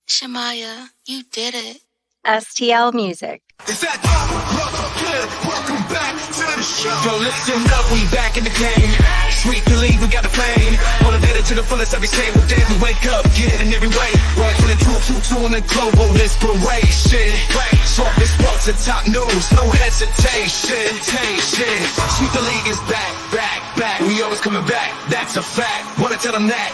Shamaya, you did it. STL Music. Is that welcome back to the show. Yo, listen up, we back in the game. Sweep the league, we got the flame. Motivated to the fullest every single day. We wake up, get in every way. Right to the two in the global inspiration. Talk this sports and top news, no hesitation. Sweep the league is back. We always coming back, that's a fact. Wanna tell them that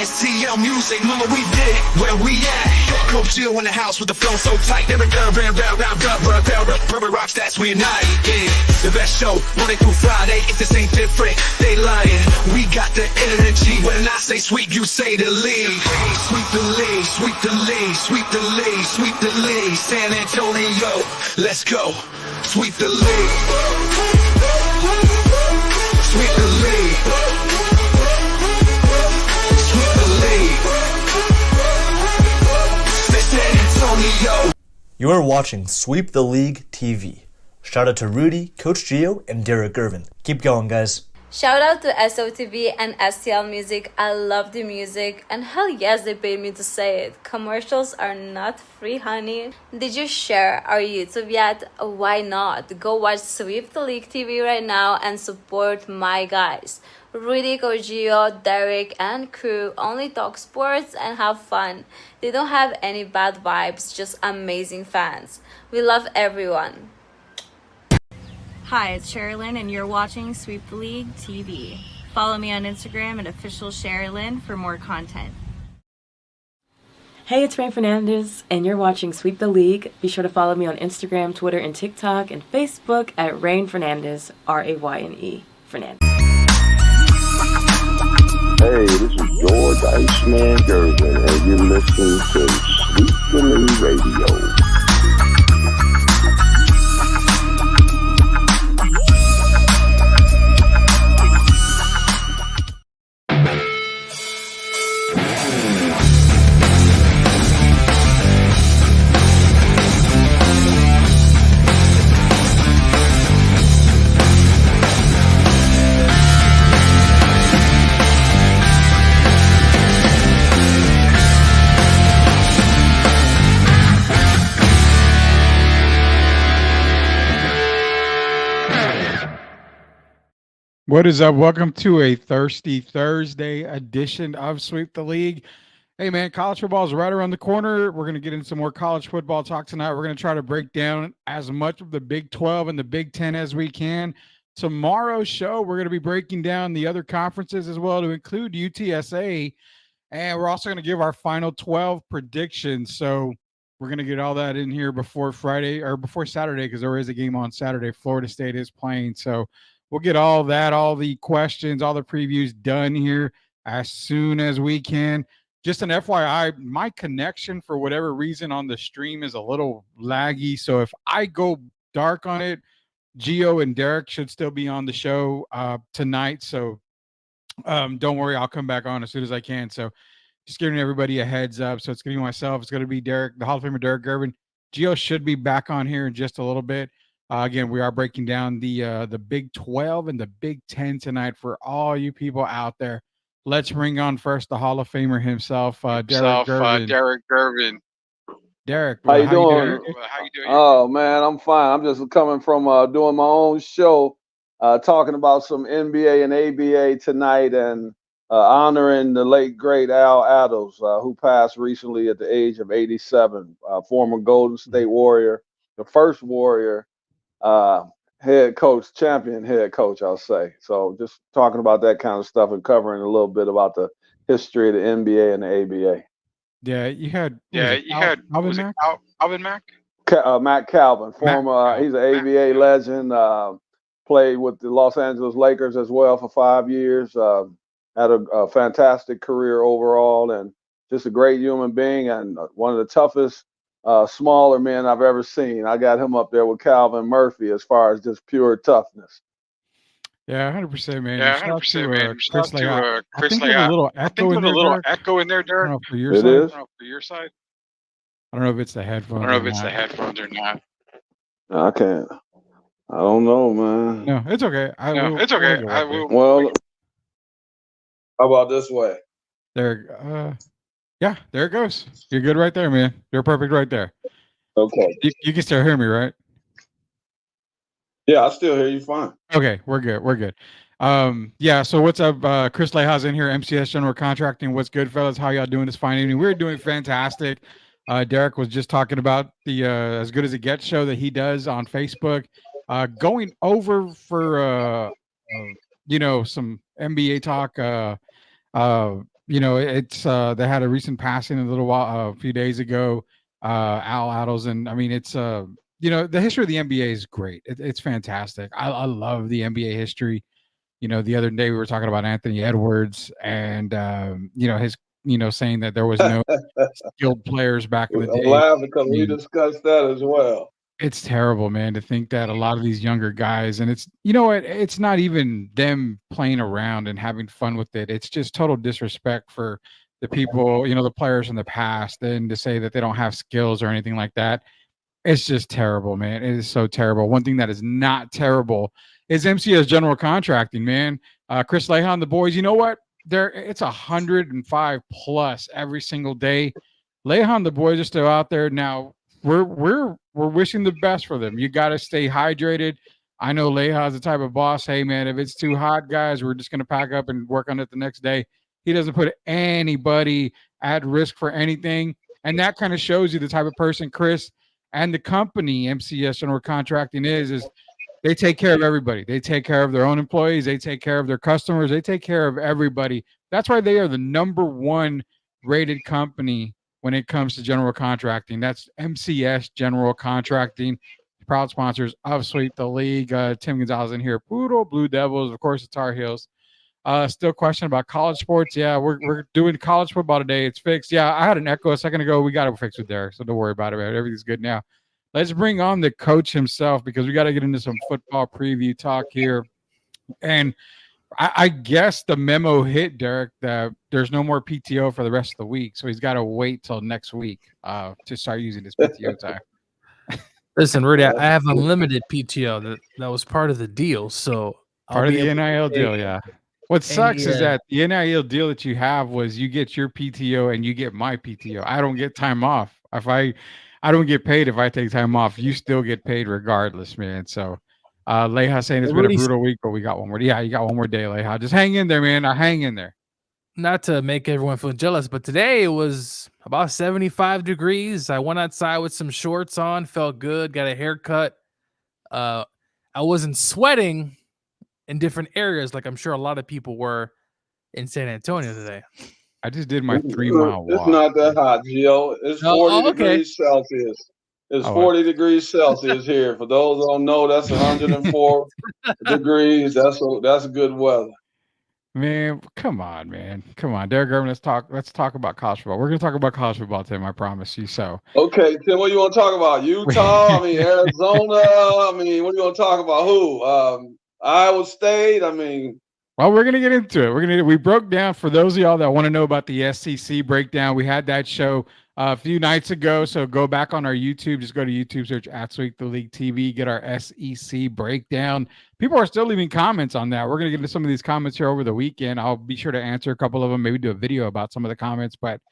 STL Music, mama, we did it, where we at? Coach Jill in the house with the flow so tight. Never done, round, perfect rock stats, we unite. Yeah, the best show, Monday through Friday. If this ain't different, they lying. We got the energy. When I say sweep, you say the league. Sweep the league, sweep the league, sweep the league, sweep the league. San Antonio, let's go. Sweep the league. Sweep the league. Sweep the league. San Antonio. You are watching Sweep the League TV. Shout out to Rudy, Coach Gio, and Derek Irvin. Keep going, guys. Shout out to SOTV and STL Music. I love the music, and hell yes, they paid me to say it. Commercials are not free, honey. Did you share our YouTube yet? Why not? Go watch Sweep the League TV right now and support my guys. Rudy, Coach Gio, Derek, and crew only talk sports and have fun. They don't have any bad vibes, just amazing fans. We love everyone. Hi, it's Sherilyn, and you're watching Sweep the League TV. Follow me on Instagram at official Sherilyn for more content. Hey, it's Rain Fernandez, and you're watching Sweep the League. Be sure to follow me on Instagram, Twitter, and TikTok, and Facebook at Rain Fernandez, RAYNE Fernandez. Hey, this is George Iceman Gervin, and you're listening to Sweep the League Radio. What is up? Welcome to a Thirsty Thursday edition of Sweep the League. Hey, man, college football is right around the corner. We're going to get into some more college football talk tonight. We're going to try to break down as much of the Big 12 and the Big 10 as we can. Tomorrow's show, we're going to be breaking down the other conferences as well, to include UTSA. And we're also going to give our final 12 predictions. So we're going to get all that in here before Friday or before Saturday, because there is a game on Saturday. Florida State is playing. So we'll get all that, all the questions, all the previews done here as soon as we can. Just an FYI, my connection for whatever reason on the stream is a little laggy. So if I go dark on it, Gio and Derek should still be on the show tonight. So don't worry, I'll come back on as soon as I can. So just giving everybody a heads up. So it's going to be myself. It's going to be Derek, the Hall of Famer Derek Gervin. Gio should be back on here in just a little bit. Again, we are breaking down the Big 12 and the Big 10 tonight for all you people out there. Let's bring on first the Hall of Famer himself, Derek Gervin. Derek Gervin. Derek, how you doing? How you doing? Oh man, I'm fine. I'm just coming from doing my own show, talking about some NBA and ABA tonight, and honoring the late great Al Attles, who passed recently at the age of 87. Former Golden State Warrior, the first Warrior. Champion head coach, I'll say. So just talking about that kind of stuff and covering a little bit about the history of the NBA and the ABA. Yeah, you had Alvin Mack? Matt Calvin, former he's an ABA legend, played with the Los Angeles Lakers as well for 5 years, had a fantastic career overall, and just a great human being, and one of the toughest smaller men I've ever seen. I got him up there with Calvin Murphy as far as just pure toughness. Yeah, 100%, man. Yeah, 100%, man. Chris, Chris, I think there's a little echo in there, Derek. I don't know, for your it side. is? For your side. I don't know if it's the headphones. I don't know if it's the headphones or not. I can't. I don't know, man. No, it's okay. It's okay. I will. Well, how about this way? There. Yeah, there it goes. You're good right there, man. You're perfect right there. Okay. You can still hear me, right? Yeah, I still hear you fine. Okay, we're good. We're good. Yeah, so what's up? Chris Leha's in here, MCS General Contracting. What's good, fellas? How y'all doing this fine evening? We're doing fantastic. Derek was just talking about the As Good as It Gets show that he does on Facebook. Going over for some NBA talk. It's they had a recent passing a few days ago. Al Addles, and I mean it's the history of the NBA is great. It's fantastic. I love the NBA history. The other day we were talking about Anthony Edwards and his saying that there was no skilled players back in the day. I'm laughing because we discussed that as well. It's terrible, man, to think that a lot of these younger guys, and it's not even them playing around and having fun with it. It's just total disrespect for the people, the players in the past, and to say that they don't have skills or anything like that. It's just terrible, man. It is so terrible. One thing that is not terrible is MCS General Contracting, man. Chris Leha and the boys, you know what? It's 105 plus every single day. Leha and the boys are still out there now. We're wishing the best for them. You got to stay hydrated. I know Leha's the type of boss. Hey, man, if it's too hot, guys, we're just going to pack up and work on it the next day. He doesn't put anybody at risk for anything. And that kind of shows you the type of person Chris and the company MCS General Contracting is they take care of everybody. They take care of their own employees. They take care of their customers. They take care of everybody. That's why they are the #1 rated company when it comes to general contracting. That's MCS General Contracting, proud sponsors of Sweep the League. Tim Gonzalez in here. Poodle, Blue Devils, of course, the Tar Heels. Still question about college sports. Yeah, we're doing college football today. It's fixed. Yeah, I had an echo a second ago. We got it fixed with Derek, so don't worry about it, man. Everything's good now. Let's bring on the coach himself because we got to get into some football preview talk here. And I guess the memo hit Derek that there's no more PTO for the rest of the week, so he's got to wait till next week to start using his PTO time. Listen, Rudy, I have unlimited PTO. That was part of the deal. So part of the NIL deal, yeah. What sucks is that the NIL deal that you have was you get your PTO and you get my PTO. I don't get time off. If I don't get paid if I take time off. You still get paid regardless, man. So Leha saying it's been a brutal week, but we got one more. Yeah, you got one more day, Leha. Just hang in there, man. Hang in there. Not to make everyone feel jealous, but today it was about 75 degrees. I went outside with some shorts on, felt good, got a haircut. I wasn't sweating in different areas like I'm sure a lot of people were in San Antonio today. I just did my 3-mile walk. It's not that hot, Gio. It's 40 degrees Celsius. It's 40 degrees Celsius here. For those who don't know, that's 104 degrees. That's good weather. Man, come on, man. Come on. Derek Irvin, let's talk about college football. We're going to talk about college football, Tim, I promise you. So okay, Tim, what you want to talk about? Utah? Arizona? What do you want to talk about? Who? Iowa State? Well, we're going to get into it. We broke down, for those of y'all that want to know about the SEC breakdown, we had that show a few nights ago. So go back on our YouTube. Just go to YouTube, search @Sweep the League TV, get our SEC breakdown. People are still leaving comments on that. We're going to get into some of these comments here over the weekend. I'll be sure to answer a couple of them, maybe do a video about some of the comments. But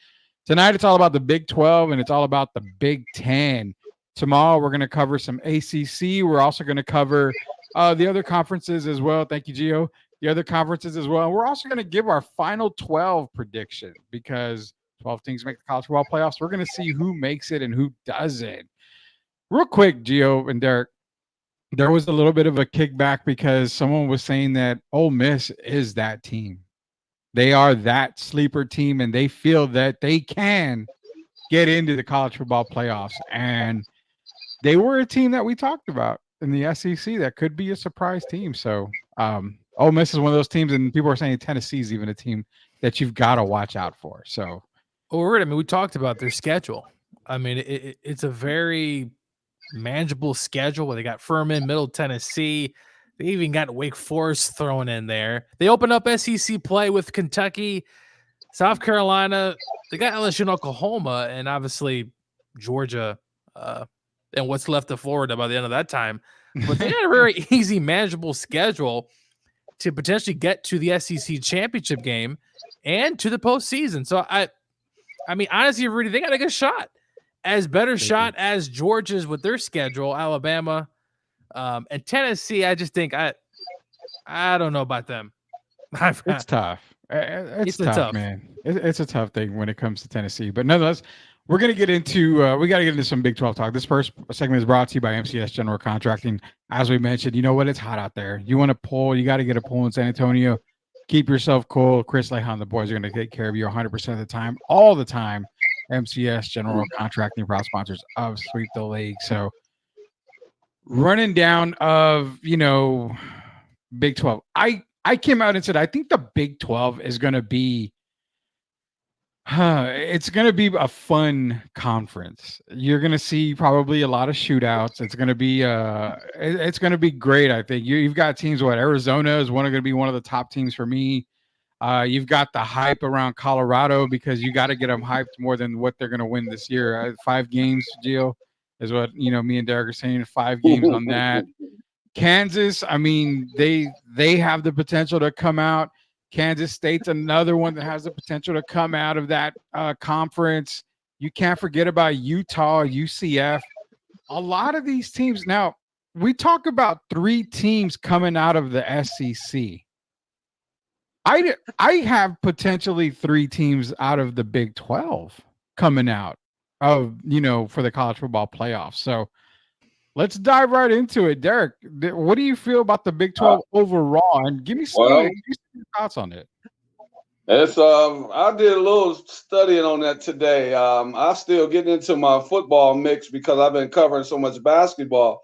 tonight it's all about the Big 12 and it's all about the Big 10. Tomorrow we're going to cover some ACC. We're also going to cover the other conferences as well. Thank you, Gio. The other conferences as well. And we're also going to give our final 12 prediction because 12 teams make the college football playoffs. We're going to see who makes it and who doesn't. Real quick, Gio and Derek, there was a little bit of a kickback because someone was saying that Ole Miss is that team. They are that sleeper team, and they feel that they can get into the college football playoffs. And they were a team that we talked about in the SEC that could be a surprise team. So Ole Miss is one of those teams, and people are saying Tennessee's even a team that you've got to watch out for. So, we talked about their schedule. It's a very manageable schedule where they got Furman, Middle Tennessee. They even got Wake Forest thrown in there. They open up SEC play with Kentucky, South Carolina. They got LSU and Oklahoma, and obviously Georgia, and what's left of Florida by the end of that time. But they had a very easy, manageable schedule to potentially get to the SEC championship game and to the postseason. So I mean, honestly, Rudy, they got a good shot. As better shot as Georgia's with their schedule, Alabama, and Tennessee. I just think I don't know about them. It's tough. It's tough, man. It's a tough thing when it comes to Tennessee. But nonetheless, we're gonna get into we got to get into some Big 12 talk. This first segment is brought to you by MCS General Contracting. As we mentioned, you know what? It's hot out there. You want to pull, you got to get a pull in San Antonio. Keep yourself cool. Chris Lehan, the boys are going to take care of you 100% of the time, all the time. MCS General Contracting, proud sponsors of Sweep the League. So running down of, Big 12. I came out and said, I think the Big 12 is going to be, it's going to be a fun conference. You're going to see probably a lot of shootouts. It's going to be great. I think you've got teams. Arizona is going to be one of the top teams for me. You've got the hype around Colorado because you got to get them hyped more than what they're going to win this year. 5 games, Gio, is what me and Derek are saying. 5 games on that. Kansas, I mean, they have the potential to come out. Kansas State's another one that has the potential to come out of that conference. You can't forget about Utah, UCF. A lot of these teams. Now, we talk about 3 teams coming out of the SEC. I have potentially 3 teams out of the Big 12 coming out of, for the college football playoffs. So let's dive right into it. Derek, what do you feel about the Big 12 overall? And give me some thoughts on it. It's I did a little studying on that today. I'm still getting into my football mix because I've been covering so much basketball.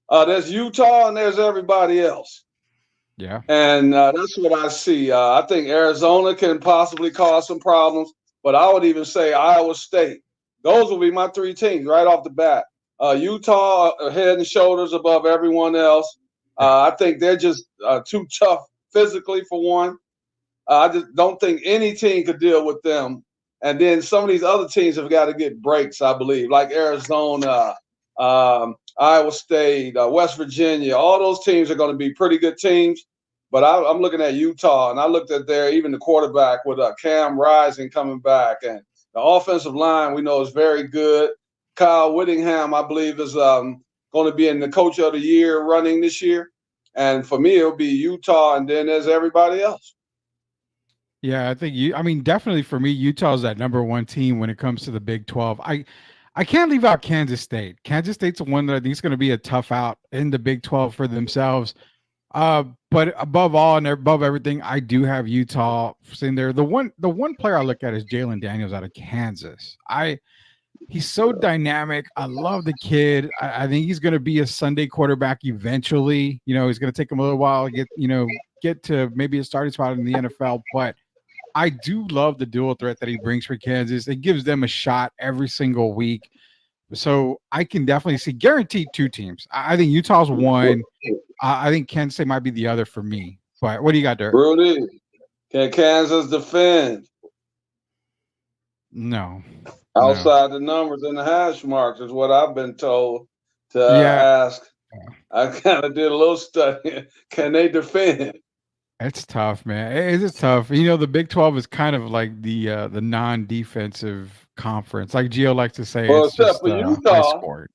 There's Utah and there's everybody else. Yeah. And that's what I see. I think Arizona can possibly cause some problems, but I would even say Iowa State. Those will be my 3 teams right off the bat. Utah head and shoulders above everyone else. I think they're just too tough physically for one. I just don't think any team could deal with them. And then some of these other teams have got to get breaks, I believe, like Arizona, Iowa State, West Virginia. All those teams are going to be pretty good teams. But I'm looking at Utah, and I looked at even the quarterback with Cam Rising coming back. And the offensive line we know is very good. Kyle Whittingham, I believe, is going to be in the Coach of the Year running this year. And for me, it'll be Utah, and then there's everybody else. Yeah, I think definitely for me, Utah is that number 1 team when it comes to the Big 12. I can't leave out Kansas State. Kansas State's the one that I think is going to be a tough out in the Big 12 for themselves. But above all and above everything, I do have Utah sitting there. The one player I look at is Jalen Daniels out of Kansas. He's so dynamic. I love the kid. I think he's going to be a Sunday quarterback eventually. He's going to take him a little while to get to maybe a starting spot in the NFL. But I do love the dual threat that he brings for Kansas. It gives them a shot every single week. So I can definitely see guaranteed 2 teams. I think Utah's 1. I think Kansas State might be the other for me. But what do you got, Dirk? Rudy, can Kansas defend? No. Outside the numbers and the hash marks is what I've been told to ask. I kind of did a little study. Can they defend? It's tough, man. It's tough. The Big 12 is kind of like the non-defensive conference. Like Gio likes to say, well, it's just for Utah. sport.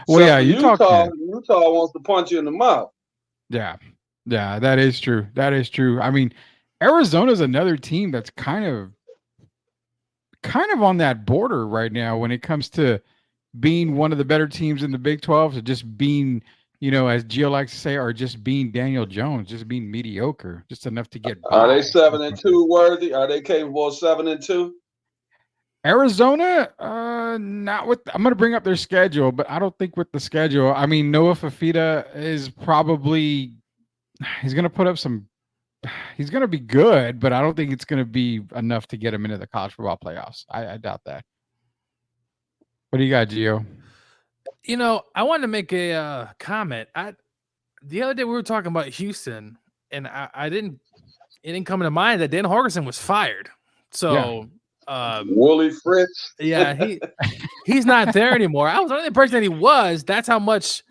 Well, yeah, Utah wants to punch you in the mouth. Yeah, that is true. That is true. I mean, Arizona's another team that's kind of on that border right now when it comes to being one of the better teams in the Big 12, to just being, as Gio likes to say, or just being Daniel Jones, just being mediocre, just enough to get by. Are they 7-2 worthy? Are they capable of 7-2? Arizona, not with. I'm going to bring up their schedule, but I don't think with the schedule. I mean, Noah Fafita is probably he's going to put up some. He's going to be good, but I don't think it's going to be enough to get him into the college football playoffs. I doubt that. What do you got, Gio? I wanted to make a comment. The other day we were talking about Houston, and it didn't come to mind that Dan Holgorsen was fired. So. Yeah. Wooly Fritz. Yeah, he's not there anymore. I was under the impression that he was. That's how much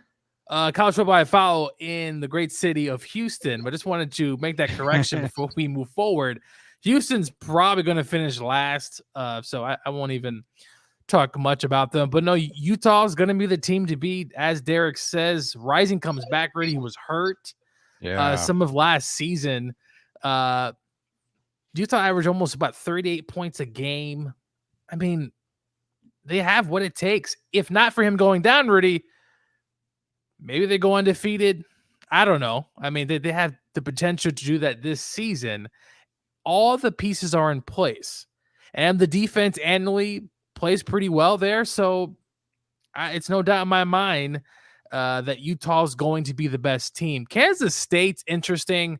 college football I follow in the great city of Houston. But I just wanted to make that correction before we move forward. Houston's probably going to finish last, so I won't even talk much about them. But no, Utah is going to be the team to beat, as Derek says. Rising comes back ready. He was hurt some of last season. Utah averaged almost about 38 points a game. I mean, they have what it takes. If not for him going down, Rudy, maybe they go undefeated. I don't know. I mean, they have the potential to do that this season. All the pieces are in place, and the defense annually plays pretty well there. So it's no doubt in my mind that Utah's going to be the best team. Kansas State's interesting.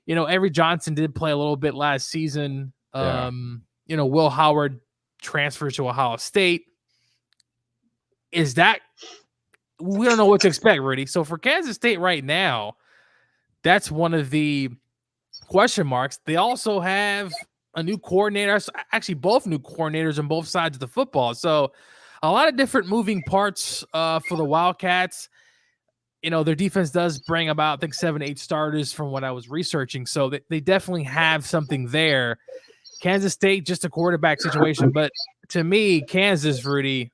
Avery Johnson did play a little bit last season. Will Howard transfers to Ohio State. We don't know what to expect, Rudy. So for Kansas State right now, that's one of the question marks. They also have a new coordinator, actually both new coordinators on both sides of the football. So a lot of different moving parts for the Wildcats. Their defense does bring about, I think, 7-8 starters from what I was researching. So they definitely have something there. Kansas State, just a quarterback situation. But to me, Kansas, Rudy,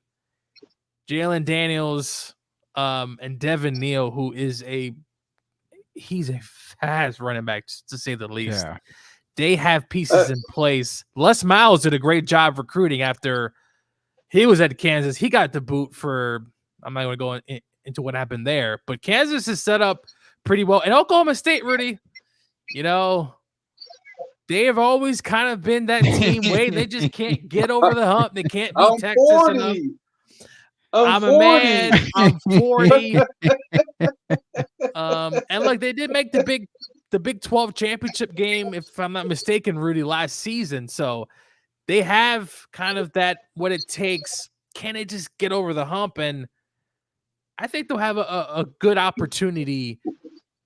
Jalen Daniels, and Devin Neal, who is he's a fast running back, to say the least. Yeah. They have pieces in place. Les Miles did a great job recruiting after he was at Kansas. He got the boot for, I'm not going to go into what happened there, but Kansas is set up pretty well. And Oklahoma State, Rudy, they have always kind of been that team waiting. They just can't get over the hump. They can't beat Texas 40. enough. I'm a man. I'm 40. And look, they did make the Big 12 championship game, if I'm not mistaken, Rudy, last season. So they have kind of what it takes. Can they just get over the hump? And I think they'll have a good opportunity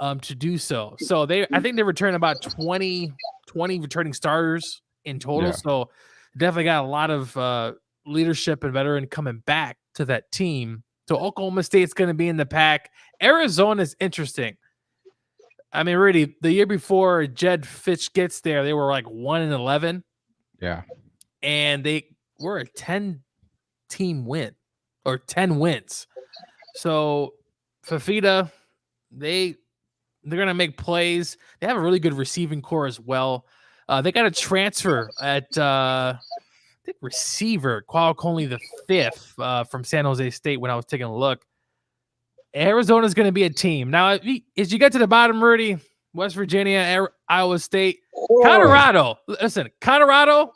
to do so. So I think they return about 20 returning starters in total. Yeah. So definitely got a lot of leadership and veteran coming back to that team. So Oklahoma State's going to be in the pack. Arizona is interesting. I mean, Rudy, the year before Jed Fitch gets there, they were like 1-11. Yeah. And they were a 10-team win or 10 wins. So Fafita, they're going to make plays. They have a really good receiving core as well. They got a transfer at I think receiver, Conley the fifth from San Jose State when I was taking a look. Arizona's going to be a team. Now, as you get to the bottom, Rudy, West Virginia, Iowa State, Colorado. Listen, Colorado,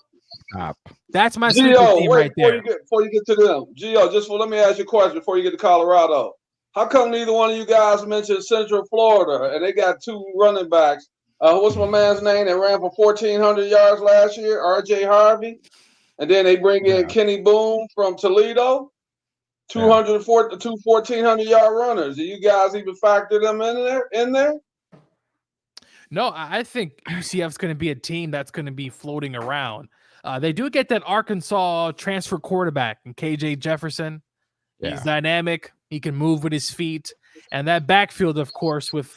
that's my sleeper team right there. Before you get to them, Gio, let me ask you a question before you get to Colorado. How come neither one of you guys mentioned Central Florida and they got two running backs? What's my man's name that ran for 1,400 yards last year? R.J. Harvey. And then they bring in Kenny Boone from Toledo. 2 1,400-yard runners. Do you guys even factor them in there? No, I think UCF's going to be a team that's going to be floating around. They do get that Arkansas transfer quarterback in KJ Jefferson. Yeah. He's dynamic. He can move with his feet. And that backfield, of course, with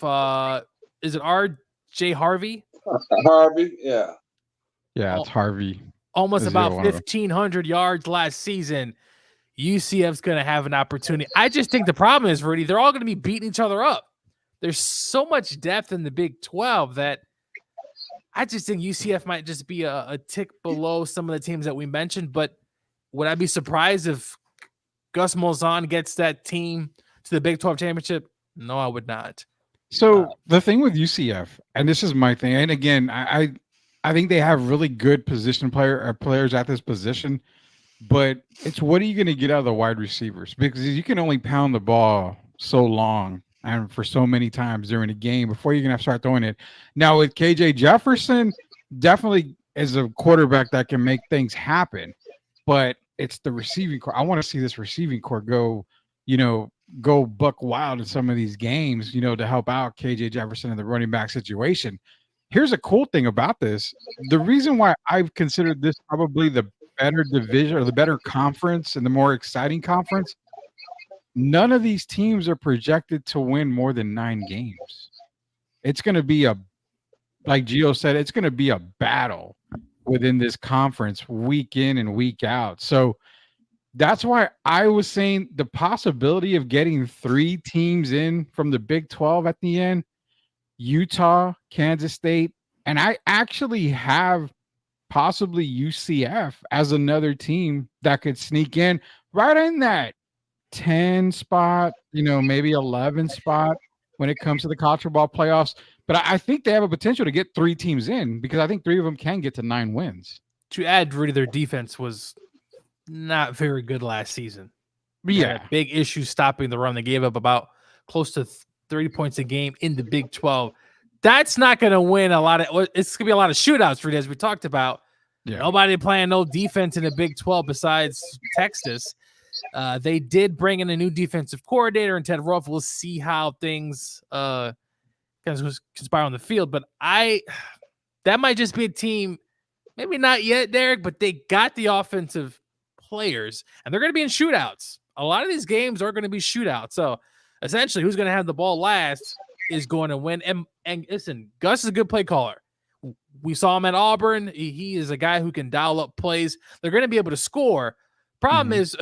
is it R.J. Harvey? Harvey, yeah. Yeah, it's Harvey. Almost about 1,500 yards last season. UCF's going to have an opportunity. I just think the problem is, Rudy, they're all going to be beating each other up. There's so much depth in the Big 12 that I just think UCF might just be a tick below some of the teams that we mentioned. But would I be surprised if Gus Malzahn gets that team to the Big 12 championship? No, I would not. So the thing with UCF, and this is my thing, and again, I think they have really good players at this position. But it's what are you going to get out of the wide receivers? Because you can only pound the ball so long and for so many times during a game before you're going to have to start throwing it. Now with KJ Jefferson, definitely is a quarterback that can make things happen. But it's the receiving core. I want to see this receiving core go buck wild in some of these games, to help out KJ Jefferson in the running back situation. Here's a cool thing about this. The reason why I've considered this probably the better division or the better conference and the more exciting conference, none of these teams are projected to win more than 9 games. It's going to be like Gio said, it's going to be a battle within this conference week in and week out. So that's why I was saying the possibility of getting 3 teams in from the Big 12 at the end, Utah, Kansas State, and I actually have possibly UCF as another team that could sneak in right in that 10 spot, maybe 11 spot when it comes to the college football playoffs. But I think they have a potential to get 3 teams in because I think 3 of them can get to 9 wins. To add, Rudy, their defense was not very good last season. Yeah. Big issue stopping the run. They gave up about close to 30 points a game in the Big 12. That's not going to win a lot of – it's going to be a lot of shootouts, Rudy, as we talked about. Yeah. Nobody playing no defense in the Big 12 besides Texas. They did bring in a new defensive coordinator in Ted Ruff. We'll see how things conspire on the field. But that might just be a team, maybe not yet, Derek, but they got the offensive players, and they're going to be in shootouts. A lot of these games are going to be shootouts. So essentially, who's going to have the ball last is going to win. And listen, Gus is a good play caller. We saw him at Auburn. He is a guy who can dial up plays. They're going to be able to score. Problem is,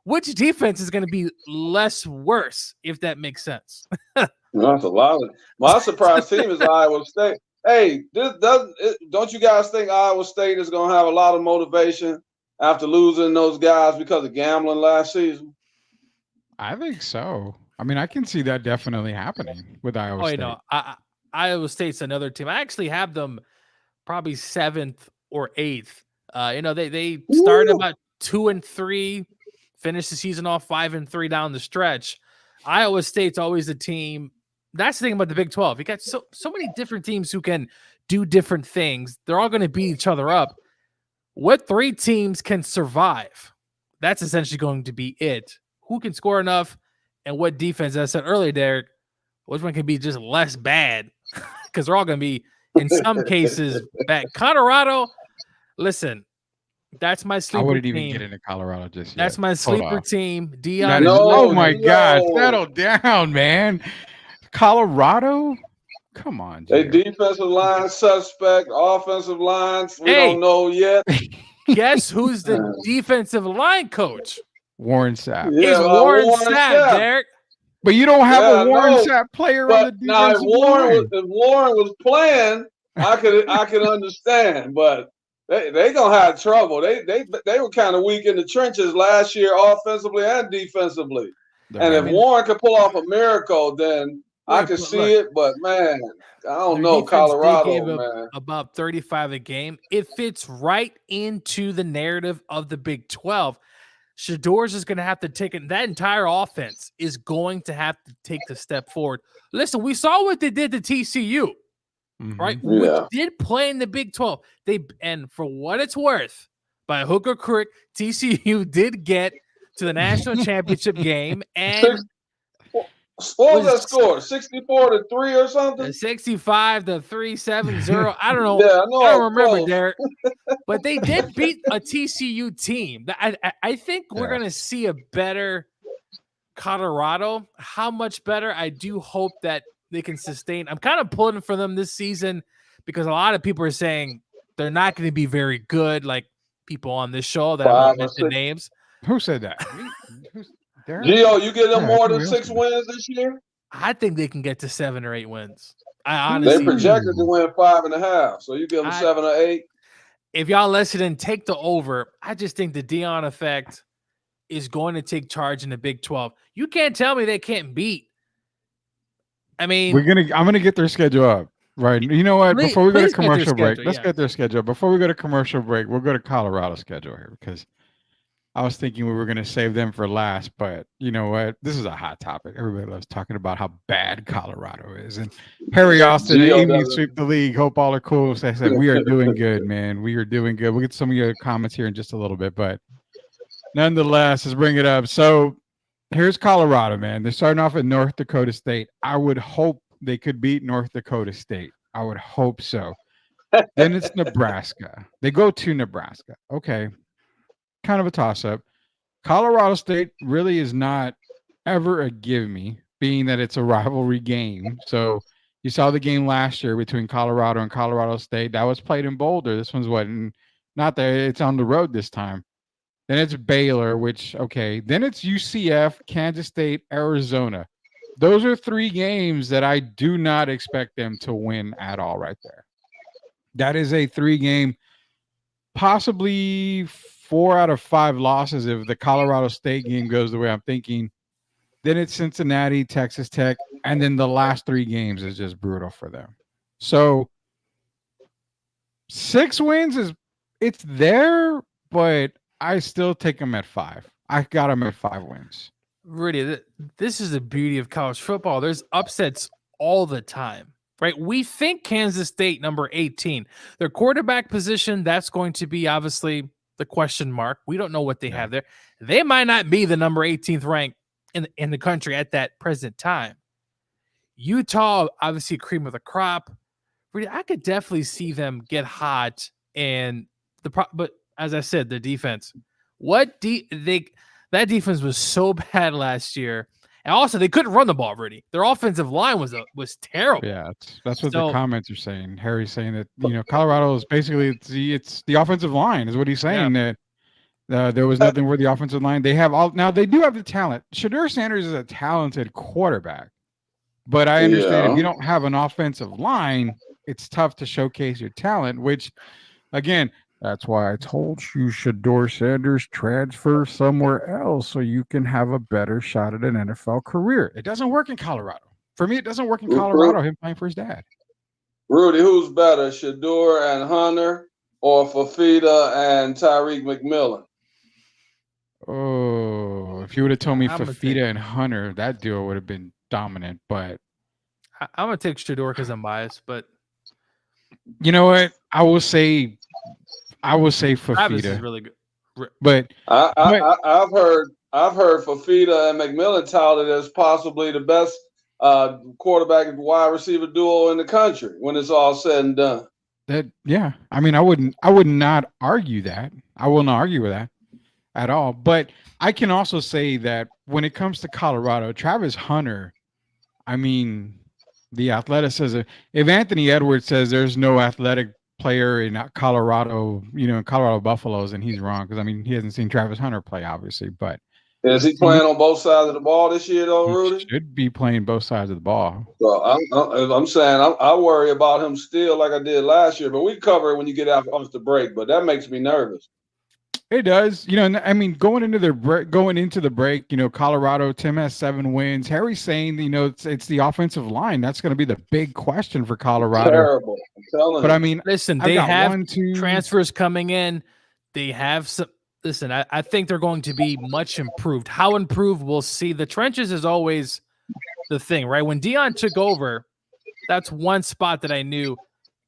which defense is going to be less worse, if that makes sense? That's a lot. My surprise team is Iowa State. Hey, don't you guys think Iowa State is going to have a lot of motivation after losing those guys because of gambling last season? I think so. I mean, I can see that definitely happening with Iowa State. Iowa State's another team. I actually have them probably 7th or 8th. They started about 2-3, finished the season off 5-3 down the stretch. Iowa State's always a team. That's the thing about the Big 12. You got so many different teams who can do different things. They're all going to beat each other up. What 3 teams can survive? That's essentially going to be it. Who can score enough, and what defense? As I said earlier, Derek, which one can be just less bad? Because they're all going to be, in some cases, bad. Colorado, listen, that's my sleeper team. I wouldn't even get into Colorado just yet. That's my sleeper team. Dion. Oh my God, settle down, man. Colorado? Come on, They defensive line suspect, offensive lines we don't know yet. Guess who's the defensive line coach? Warren Sapp. Yeah, it's Warren Sapp, Derek. But you don't have a Warren Sapp player on the defensive now, line. If Warren was playing, I could understand, but they gonna have trouble. They were kind of weak in the trenches last year, offensively and defensively. And if Warren could pull off a miracle, then I could see it. But man, I don't know Colorado, man. About 35 a game. It fits right into the narrative of the Big 12. Shador's is going to have to take it. That entire offense is going to have to take the step forward. Listen, we saw what they did to TCU, right? Yeah. We did play in the Big 12. And for what it's worth, by hook or crook, TCU did get to the national championship game. And what was that score? 64-3 or something? 65-3, 7-0. I don't know. Yeah, I don't remember, Derek. But they did beat a TCU team. I think we're going to see a better Colorado. How much better? I do hope that they can sustain. I'm kind of pulling for them this season because a lot of people are saying they're not going to be very good, like people on this show that I won't mention names. Who said that? Gio, you get them more than 6 wins this year? I think they can get to 7 or 8 wins. I honestly, they projected to win 5.5, so you give them 7 or 8. If y'all listening, take the over. I just think the Dion effect is going to take charge in the Big 12. You can't tell me they can't beat. I mean, I'm gonna get their schedule up. Right. You know what? Before we go to commercial break, let's get their schedule. Before we go to commercial break, we'll go to Colorado schedule here because I was thinking we were going to save them for last, but you know what? This is a hot topic. Everybody loves talking about how bad Colorado is. And Harry Austin and Amy Sweep the League. Hope all are cool. So I said, we are doing good, man. We are doing good. We'll get some of your comments here in just a little bit, but nonetheless, let's bring it up. So here's Colorado, man. They're starting off at North Dakota State. I would hope they could beat North Dakota State. I would hope so. Then it's Nebraska. They go to Nebraska. Okay. Kind of a toss-up. Colorado State really is not ever a give me, being that it's a rivalry game. So You saw the game last year between Colorado and Colorado State. That was played in Boulder. This one's not there. It's on the road this time. Then it's Baylor, which, okay. Then it's UCF, Kansas State, Arizona. Those are 3 games that I do not expect them to win at all right there. That is a 3-game, possibly 4 out of 5 losses if the Colorado State game goes the way I'm thinking. Then it's Cincinnati, Texas Tech, and then the last 3 games is just brutal for them. So 6 wins it's there, but I still take them at 5. I got them at 5 wins. Rudy, this is the beauty of college football. There's upsets all the time, right? We think Kansas State, number 18, their quarterback position, that's going to be obviously the question mark. We don't know what they have there. They might not be the number 18th rank in the country at that present time. Utah, obviously cream of the crop. Rudy, I could definitely see them get hot, and but as I said, the defense. That defense was so bad last year, and also they couldn't run the ball. Rudy, their offensive line was terrible. Yeah, that's what the comments are saying. Harry's saying that Colorado is basically it's the offensive line is what he's saying that. There was nothing where the offensive line. They have now. They do have the talent. Shedeur Sanders is a talented quarterback, but I understand if you don't have an offensive line, it's tough to showcase your talent. Which, again, that's why I told you Shedeur Sanders transfer somewhere else so you can have a better shot at an NFL career. It doesn't work in Colorado. For me, it doesn't work in Colorado. Him playing for his dad. Rudy, who's better, Shedeur and Hunter, or Fafita and Tyreek McMillan? Oh, if you would have told me Fafita and Hunter, that duo would have been dominant. But I'm going to take Shedeur because I'm biased. But you know what? I will say Fafita. Travis is really good. But I've heard Fafita and McMillan touted as possibly the best quarterback and wide receiver duo in the country when it's all said and done. I mean, I would not argue that. I will not argue with that at all. But I can also say that when it comes to Colorado, Travis Hunter, I mean, the athleticism. If Anthony Edwards says there's no athletic player in Colorado, in Colorado Buffaloes, and he's wrong because I mean he hasn't seen Travis Hunter play, obviously. But is he playing on both sides of the ball this year, though, Rudy? Should be playing both sides of the ball. So I'm saying I worry about him still like I did last year, but we cover it when you get off the break. But that makes me nervous. It does, I mean, going into the break, Colorado, Tim has 7 wins. Harry's saying, it's the offensive line. That's going to be the big question for Colorado. Terrible. I'm telling you. But I mean, listen, they have transfers coming in. They have some. Listen, I think they're going to be much improved. How improved, we'll see. The trenches is always the thing, right? When Deion took over, that's one spot that I knew.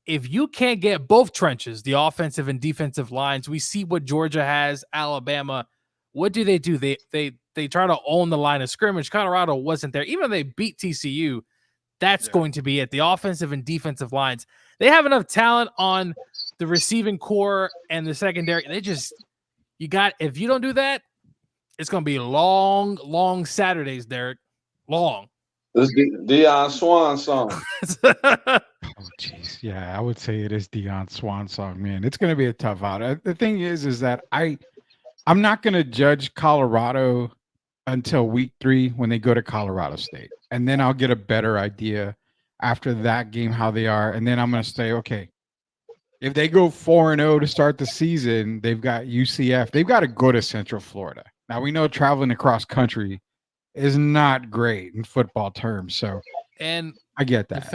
If you can't get both trenches, the offensive and defensive lines, we see what Georgia has, Alabama. What do? They try to own the line of scrimmage. Colorado wasn't there. Even though they beat TCU, that's going to be it. The offensive and defensive lines. They have enough talent on the receiving core and the secondary. If you don't do that, it's going to be long Saturdays, Derek. Long. This Deion Swan song. Oh, jeez. Yeah, I would say it is Deion Swan song, man. It's going to be a tough out. The thing is that I'm not going to judge Colorado until week 3 when they go to Colorado State. And then I'll get a better idea after that game how they are. And then I'm going to say, okay, if they go 4-0 to start the season, they've got UCF. They've got to go to Central Florida. Now, we know traveling across country is not great in football terms. So, and I get that.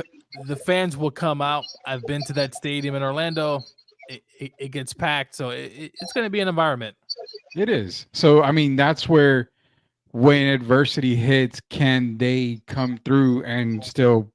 The fans will come out. I've been to that stadium in Orlando. It gets packed. So it's going to be an environment. It is. So, I mean, that's where when adversity hits, can they come through and still,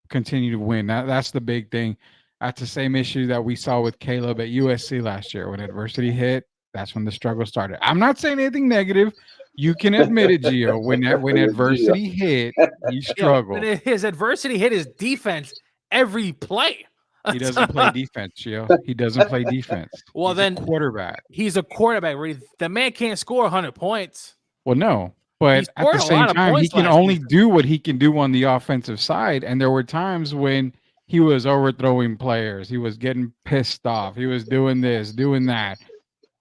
continue to win? That's the big thing. That's the same issue that we saw with Caleb at USC last year. When adversity hit, that's when the struggle started. I'm not saying anything negative. You can admit it, Gio. When adversity hit, he struggled. When his adversity hit his defense every play. He doesn't play defense, Gio. He doesn't play defense. Well, he's a quarterback. He's a quarterback. The man can't score 100 points. Well, no. But at the scored a same lot of time, he points can last only season. do what he can do on the offensive side. And there were times when he was overthrowing players. He was getting pissed off. He was doing this, doing that.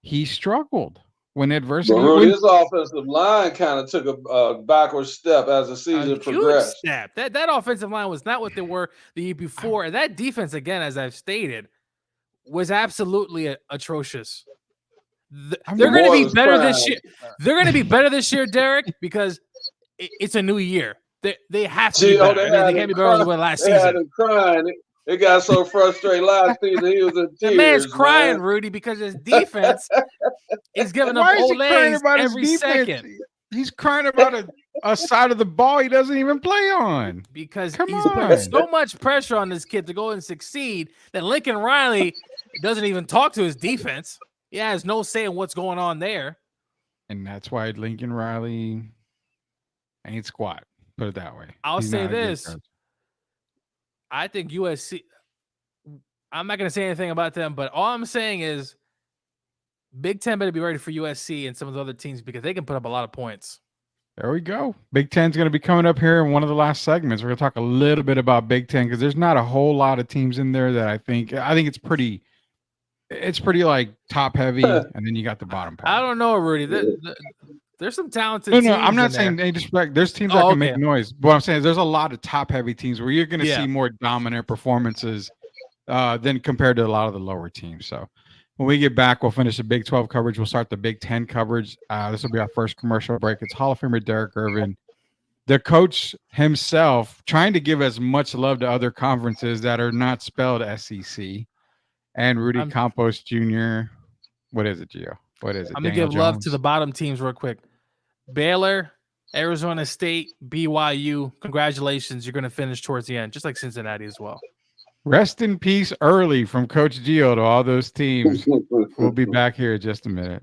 He struggled when But adversity. Rudy, his offensive line kind of took a backward step as the season Huge progressed. step. That offensive line was not what they were the year before. And that defense, again, as I've stated, was absolutely atrocious. They're going to be better this year. They're going to be better this year, Derek, because it's a new year. They have to be better. They can't be better than they were last They had season. him crying. It got so frustrated last season. He was in tears. The man's crying, man. Rudy, because his defense is giving up Why is he crying Olays about his every defense? second. He's crying about a side of the ball he doesn't even play on. Because Come he's on. putting so much pressure on this kid to go and succeed that Lincoln Riley doesn't even talk to his defense. He has no say in what's going on there. And that's why Lincoln Riley ain't squat. Put it that way. I'll He's say not a good this. coach. I think USC, I'm not going to say anything about them, but all I'm saying is Big Ten better be ready for USC and some of the other teams because they can put up a lot of points. There we go. Big Ten's going to be coming up here in one of the last segments. We're going to talk a little bit about Big Ten because there's not a whole lot of teams in there that I think it's pretty like top heavy, and then you got the bottom part. I don't know, Rudy. There's some talented No, teams. I'm not in saying there. any disrespect. There's teams that can make noise. But what I'm saying is there's a lot of top heavy teams where you're going to see more dominant performances than compared to a lot of the lower teams. So when we get back, we'll finish the Big 12 coverage. We'll start the Big 10 coverage. This will be our first commercial break. It's Hall of Famer Derek Irvin, the coach himself, trying to give as much love to other conferences that are not spelled SEC. And Rudy Campos Jr. What is it, Gio? What is it? I'm going to Daniel give love Jones? to the bottom teams real quick. Baylor, Arizona State, BYU. Congratulations. You're going to finish towards the end, just like Cincinnati as well. Rest in peace early from Coach Gio to all those teams. We'll be back here in just a minute.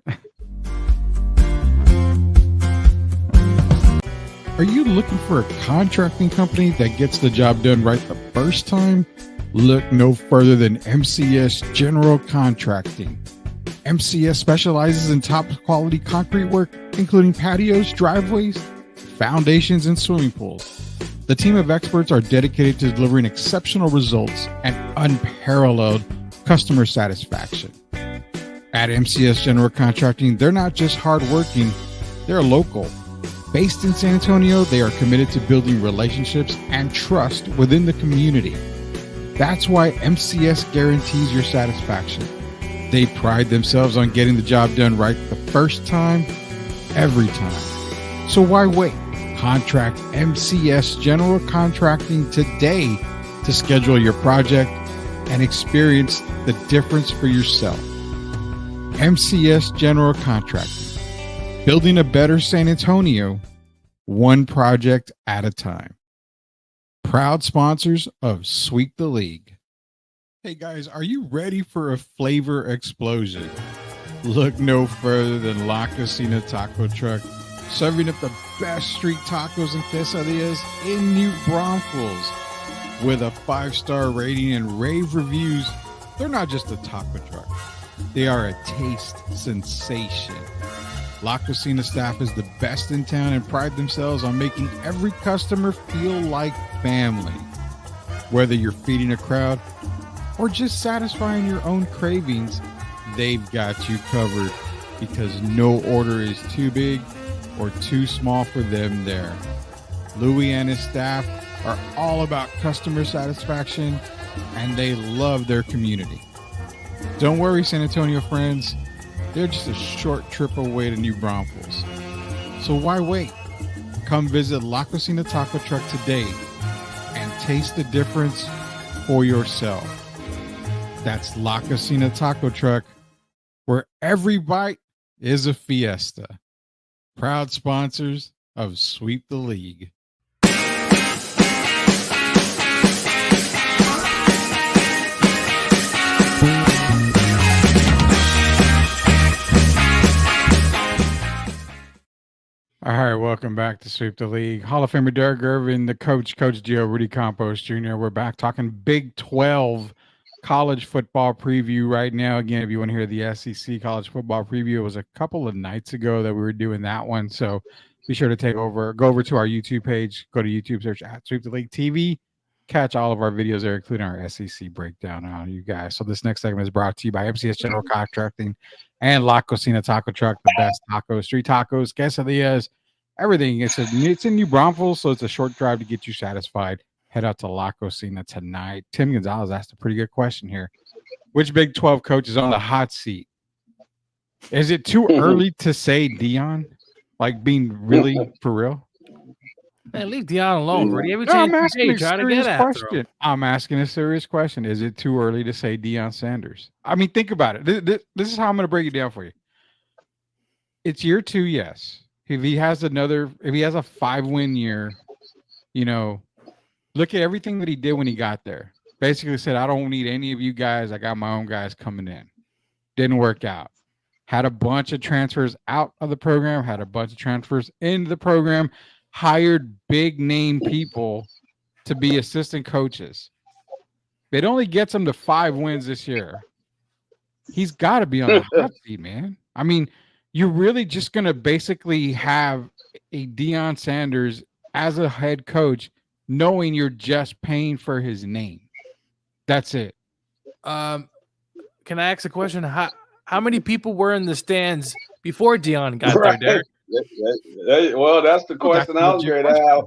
Are you looking for a contracting company that gets the job done right the first time? Look no further than MCS General Contracting. MCS specializes in top quality concrete work, including patios, driveways, foundations, and swimming pools. The team of experts are dedicated to delivering exceptional results and unparalleled customer satisfaction. At MCS General Contracting, they're not just hardworking, they're local. Based in San Antonio, they are committed to building relationships and trust within the community. That's why MCS guarantees your satisfaction. They pride themselves on getting the job done right the first time, every time. So why wait? Contract MCS General Contracting today to schedule your project and experience the difference for yourself. MCS General Contracting, building a better San Antonio, one project at a time. Proud sponsors of Sweep the League. Hey guys, are you ready for a flavor explosion? Look no further than La Cocina Taco Truck, serving up the best street tacos and quesadillas in New Braunfels. With a 5-star rating and rave reviews, they're not just a taco truck. They are a taste sensation. La Cocina staff is the best in town and pride themselves on making every customer feel like family. Whether you're feeding a crowd or just satisfying your own cravings, they've got you covered because no order is too big or too small for them there. Louis and his staff are all about customer satisfaction and they love their community. Don't worry, San Antonio friends. They're just a short trip away to New Braunfels. So why wait? Come visit La Cocina Taco Truck today and taste the difference for yourself. That's La Cocina Taco Truck, where every bite is a fiesta. Proud sponsors of Sweep the League. All right, welcome back to Sweep the League. Hall of Famer Derek Irvin, the coach, Coach Gio, Rudy Campos Jr. We're back talking Big 12 college football preview right now. Again, if you want to hear the SEC college football preview, it was a couple of nights ago that we were doing that one. So Be sure to go over to our YouTube page, go to YouTube, search at Sweep the League TV, catch all of our videos there, including our SEC breakdown on you guys. So this next segment is brought to you by MCS General Contracting and La Cocina Taco Truck, the best tacos, street tacos, quesadillas, everything. It's in New Braunfels, so it's a short drive to get you satisfied. Head out to La Cocina tonight. Tim Gonzalez asked a pretty good question here. Which Big 12 coach is on the hot seat? Is it too early to say Dion? Like being really for real? Man, leave Dion alone, Rudy. Every No, I'm chance asking you a get, try to serious get after question. him. I'm asking a serious question. Is it too early to say Deion Sanders? I mean, think about it. This is how I'm going to break it down for you. It's year 2, yes. If he has a 5-win year, look at everything that he did when he got there. Basically said, I don't need any of you guys. I got my own guys coming in. Didn't work out. Had a bunch of transfers out of the program, had a bunch of transfers into the program, hired big name people to be assistant coaches. It only gets him to 5 wins this year. He's got to be on the hot seat, man. I mean, you're really just going to basically have a Deion Sanders as a head coach, knowing you're just paying for his name. That's it. Can I ask a question? How many people were in the stands before Dion got there, Derek? Well, that's the question I was going to have.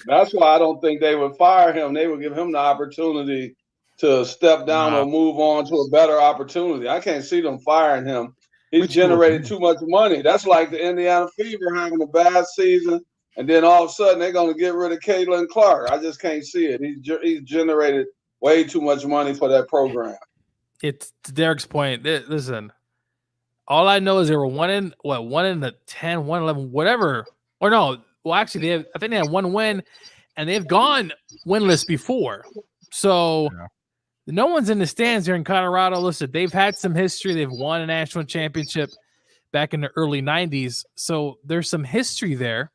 That's why I don't think they would fire him. They would give him the opportunity to step down or move on to a better opportunity. I can't see them firing him. He's generated too much money. That's like the Indiana Fever having a bad season, and then all of a sudden they're going to get rid of Caitlin Clark. I just can't see it. He's generated way too much money for that program. It's to Derek's point. Listen, all I know is they were 1 in the 10, 1-11, whatever. Or no, well, actually, I think they had 1 win, and they've gone winless before. So no one's in the stands here in Colorado. Listen, they've had some history. They've won a national championship back in the early 90s. So there's some history there.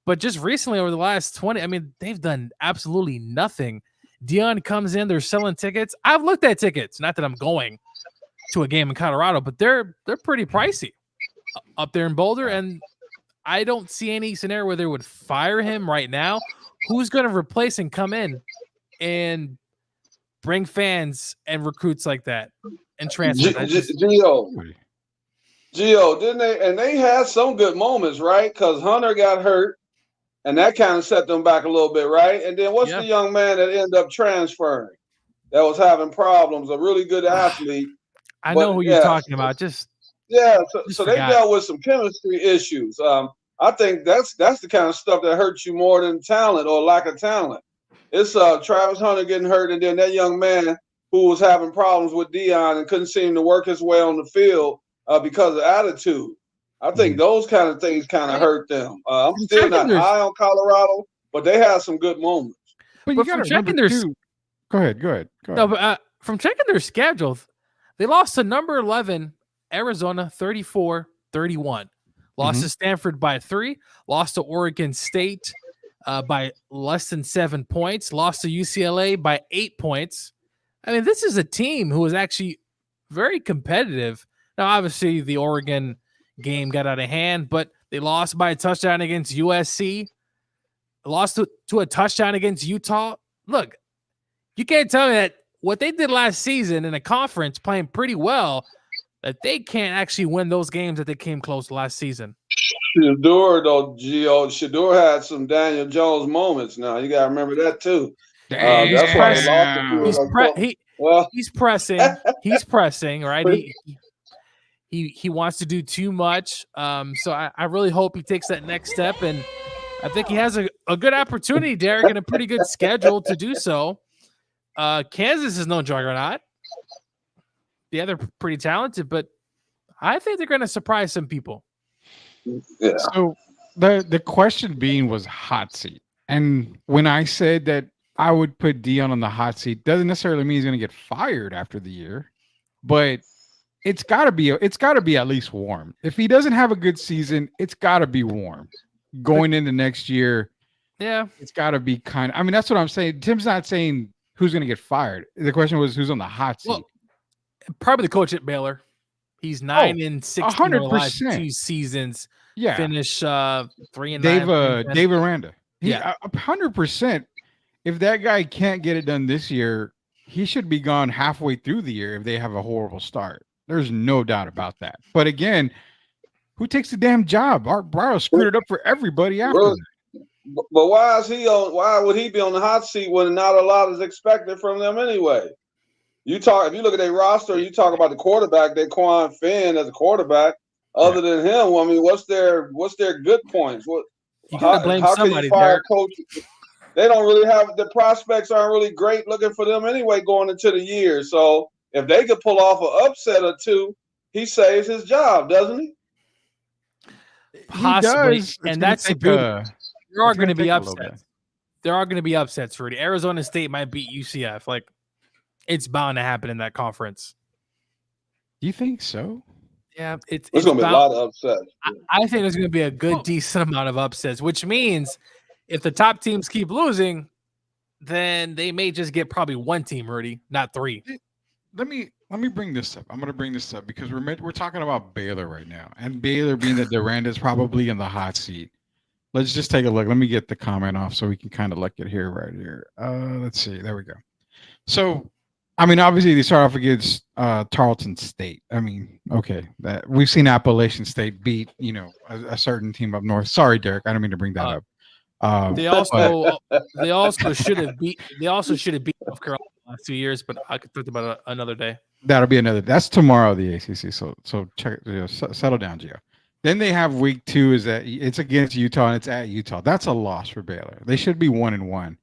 But just recently, over the last 20, I mean, they've done absolutely nothing. Dion comes in, they're selling tickets. I've looked at tickets. Not that I'm going to a game in Colorado, but they're pretty pricey up there in Boulder. And I don't see any scenario where they would fire him right now. Who's going to replace and come in and bring fans and recruits like that and transfer? Gio, didn't they? And they had some good moments, right? Because Hunter got hurt, and that kind of set them back a little bit, right? And then what's the young man that ended up transferring that was having problems? A really good athlete. I know who you're talking about. So they dealt with some chemistry issues. I think that's the kind of stuff that hurts you more than talent or lack of talent. It's Travis Hunter getting hurt, and then that young man who was having problems with Dion and couldn't seem to work his way on the field because of attitude. I think those kind of things kind of hurt them. I'm still not high on Colorado, but they had some good moments. But you got to remember too. Go ahead. No, but from checking their schedule, they lost to number 11 Arizona 34-31. Lost to Stanford by 3. Lost to Oregon State by less than 7 points. Lost to UCLA by 8 points. I mean, this is a team who is actually very competitive. Now, obviously, the Oregon game got out of hand, but they lost by a touchdown against USC. Lost to a touchdown against Utah. Look, you can't tell me that what they did last season in a conference, playing pretty well, that they can't actually win those games that they came close last season. Shedeur, though, Gio. Shedeur had some Daniel Jones moments now. You got to remember that, too. That's why they lost. He's pressing. He's pressing, right? He wants to do too much. So I really hope he takes that next step. And I think he has a good opportunity, Derek, and a pretty good schedule to do so. Kansas is no juggernaut. Yeah, they're pretty talented, but I think they're going to surprise some people. Yeah. So the question being was hot seat. And when I said that I would put Dion on the hot seat, doesn't necessarily mean he's going to get fired after the year, but it's got to be at least warm. If he doesn't have a good season, it's got to be warm going into next year. Yeah, it's got to be kind of. I mean, that's what I'm saying. Tim's not saying who's going to get fired. The question was who's on the hot seat. Well, probably the coach at Baylor. He's 9-16 in the last 2 seasons. Yeah. Finish 3-9. Dave Aranda. Yeah. 100%. If that guy can't get it done this year, he should be gone halfway through the year if they have a horrible start. There's no doubt about that. But again, who takes the damn job? Art Briles screwed it up for everybody after that. But why would he be on the hot seat when not a lot is expected from them anyway? If you look at their roster, you talk about the quarterback, Daquan Finn as a quarterback. Other than him, I mean, what's their good points? How can you fire a coach? They don't really have the prospects aren't really great looking for them anyway going into the year. So if they could pull off an upset or two, he saves his job, doesn't he? Possibly, and that's the beauty. There are going to be upsets. There are going to be upsets, Rudy. Arizona State might beat UCF. Like, it's bound to happen in that conference. You think so? Yeah, it's going to be a lot of upsets. I think there's going to be a good, decent amount of upsets, which means if the top teams keep losing, then they may just get probably one team, Rudy, not 3. Let me bring this up. I'm going to bring this up because we're talking about Baylor right now, and Baylor being that Durant is probably in the hot seat. Let's just take a look. Let me get the comment off so we can kind of look at here right here. Let's see. There we go. So, I mean, obviously they start off against Tarleton State. I mean, okay, that we've seen Appalachian State beat, a certain team up north. Sorry, Derek, I don't mean to bring that up. They also should have beat North Carolina the last 2 years, but I could talk about it another day. That'll be another. That's tomorrow, the ACC. So check. Settle down, Gio. Then they have week 2 is that it's against Utah and it's at Utah. That's a loss for Baylor. They should be 1-1.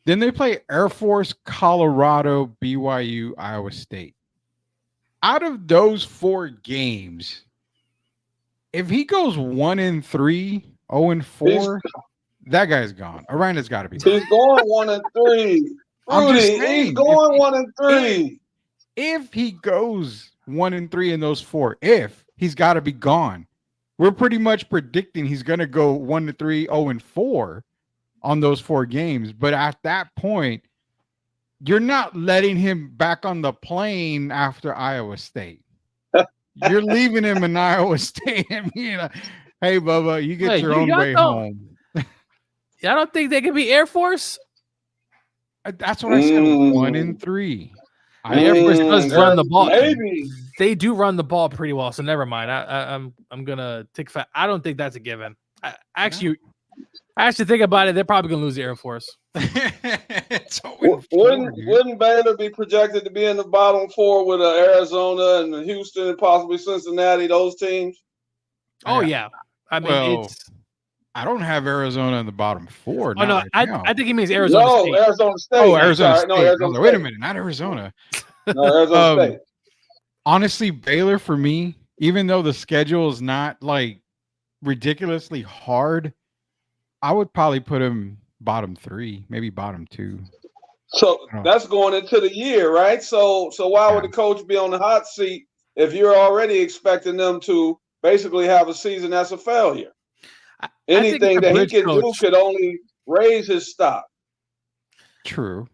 Then they play Air Force, Colorado, BYU, Iowa State. Out of those 4 games, if he goes 1-3, 0-4, that guy's gone. Aranda's got to be. He's going 1-3. Rudy, he's going 1-3. If he goes 1-3 in those 4, he's got to be gone. We're pretty much predicting he's going to go 1-3, 0-4 on those 4 games. But at that point, you're not letting him back on the plane after Iowa State. You're leaving him in Iowa State. I mean, hey, Bubba, you get your own way home. I don't think they can be Air Force. That's what I said. 1-3. Air Force does run the ball. Maybe they do run the ball pretty well. So never mind. I'm gonna take fact. I don't think that's a given. I actually think about it. They're probably gonna lose the Air Force. Wouldn't Baylor be projected to be in the bottom 4 with Arizona and Houston and possibly Cincinnati? Those teams. Oh yeah. I mean, I don't have Arizona in the bottom 4. Oh no, I think he means Arizona State. Arizona State. Oh, Arizona State. No, Arizona State. Wait a minute, not Arizona. No, Arizona State. Honestly, Baylor for me, even though the schedule is not like ridiculously hard, I would probably put him bottom 3, maybe bottom 2. So that's going into the year, right? So why would the coach be on the hot seat if you're already expecting them to basically have a season that's a failure? Anything that he can do could only raise his stock. True.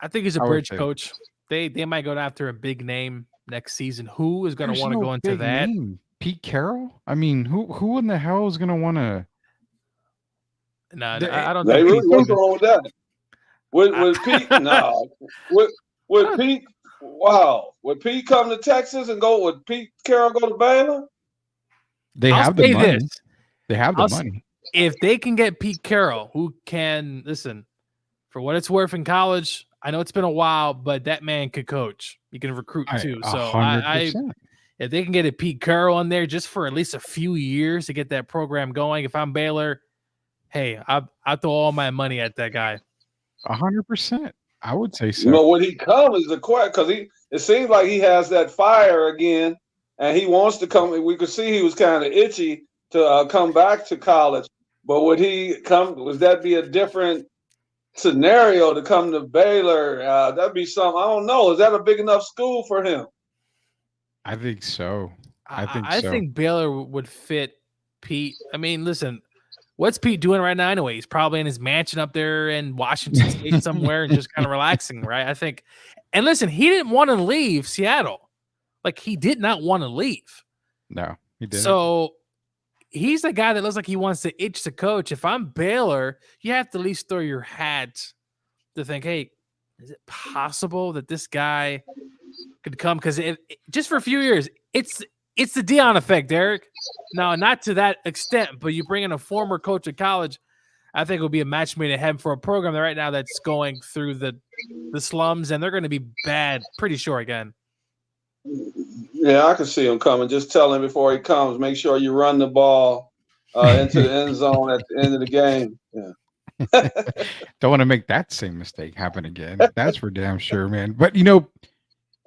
I think he's a bridge coach. They might go after a big name next season. Who is going to want to go into that? Name. Pete Carroll? I mean, who in the hell is going to want to? No, I don't think. Really, what's wrong with that? With Pete? No. With Pete? Wow. Would Pete come to Texas and go? Would Pete Carroll go to Baylor? They have the money. They have the money. If they can get Pete Carroll, who can listen, for what it's worth in college, I know it's been a while, but that man could coach. He can recruit too. So if they can get a Pete Carroll in there just for at least a few years to get that program going, if I'm Baylor, hey, I throw all my money at that guy. 100%. I would say so. Would he come is the question, because it seems like he has that fire again, and he wants to come. We could see he was kind of itchy to come back to college, but would he come? Would that be a different scenario to come to Baylor? That'd be something. I don't know. Is that a big enough school for him? I think so. I think Baylor would fit Pete. I mean, listen, what's Pete doing right now anyway? He's probably in his mansion up there in Washington State somewhere and just kind of relaxing, right? I think. And listen, he didn't want to leave Seattle. Like, he did not want to leave. No, he didn't. So he's the guy that looks like he wants to itch to coach. If I'm Baylor, you have to at least throw your hat to think, hey, is it possible that this guy could come? Because just for a few years, it's the Deion effect, Derek. Now, not to that extent, but you bring in a former coach of college, I think it would be a match made in heaven for a program that right now that's going through the slums, and they're going to be bad, pretty sure again. Yeah, I can see him coming. Just tell him before he comes, make sure you run the ball into the end zone at the end of the game. Yeah. Don't want to make that same mistake happen again. That's for damn sure, man. But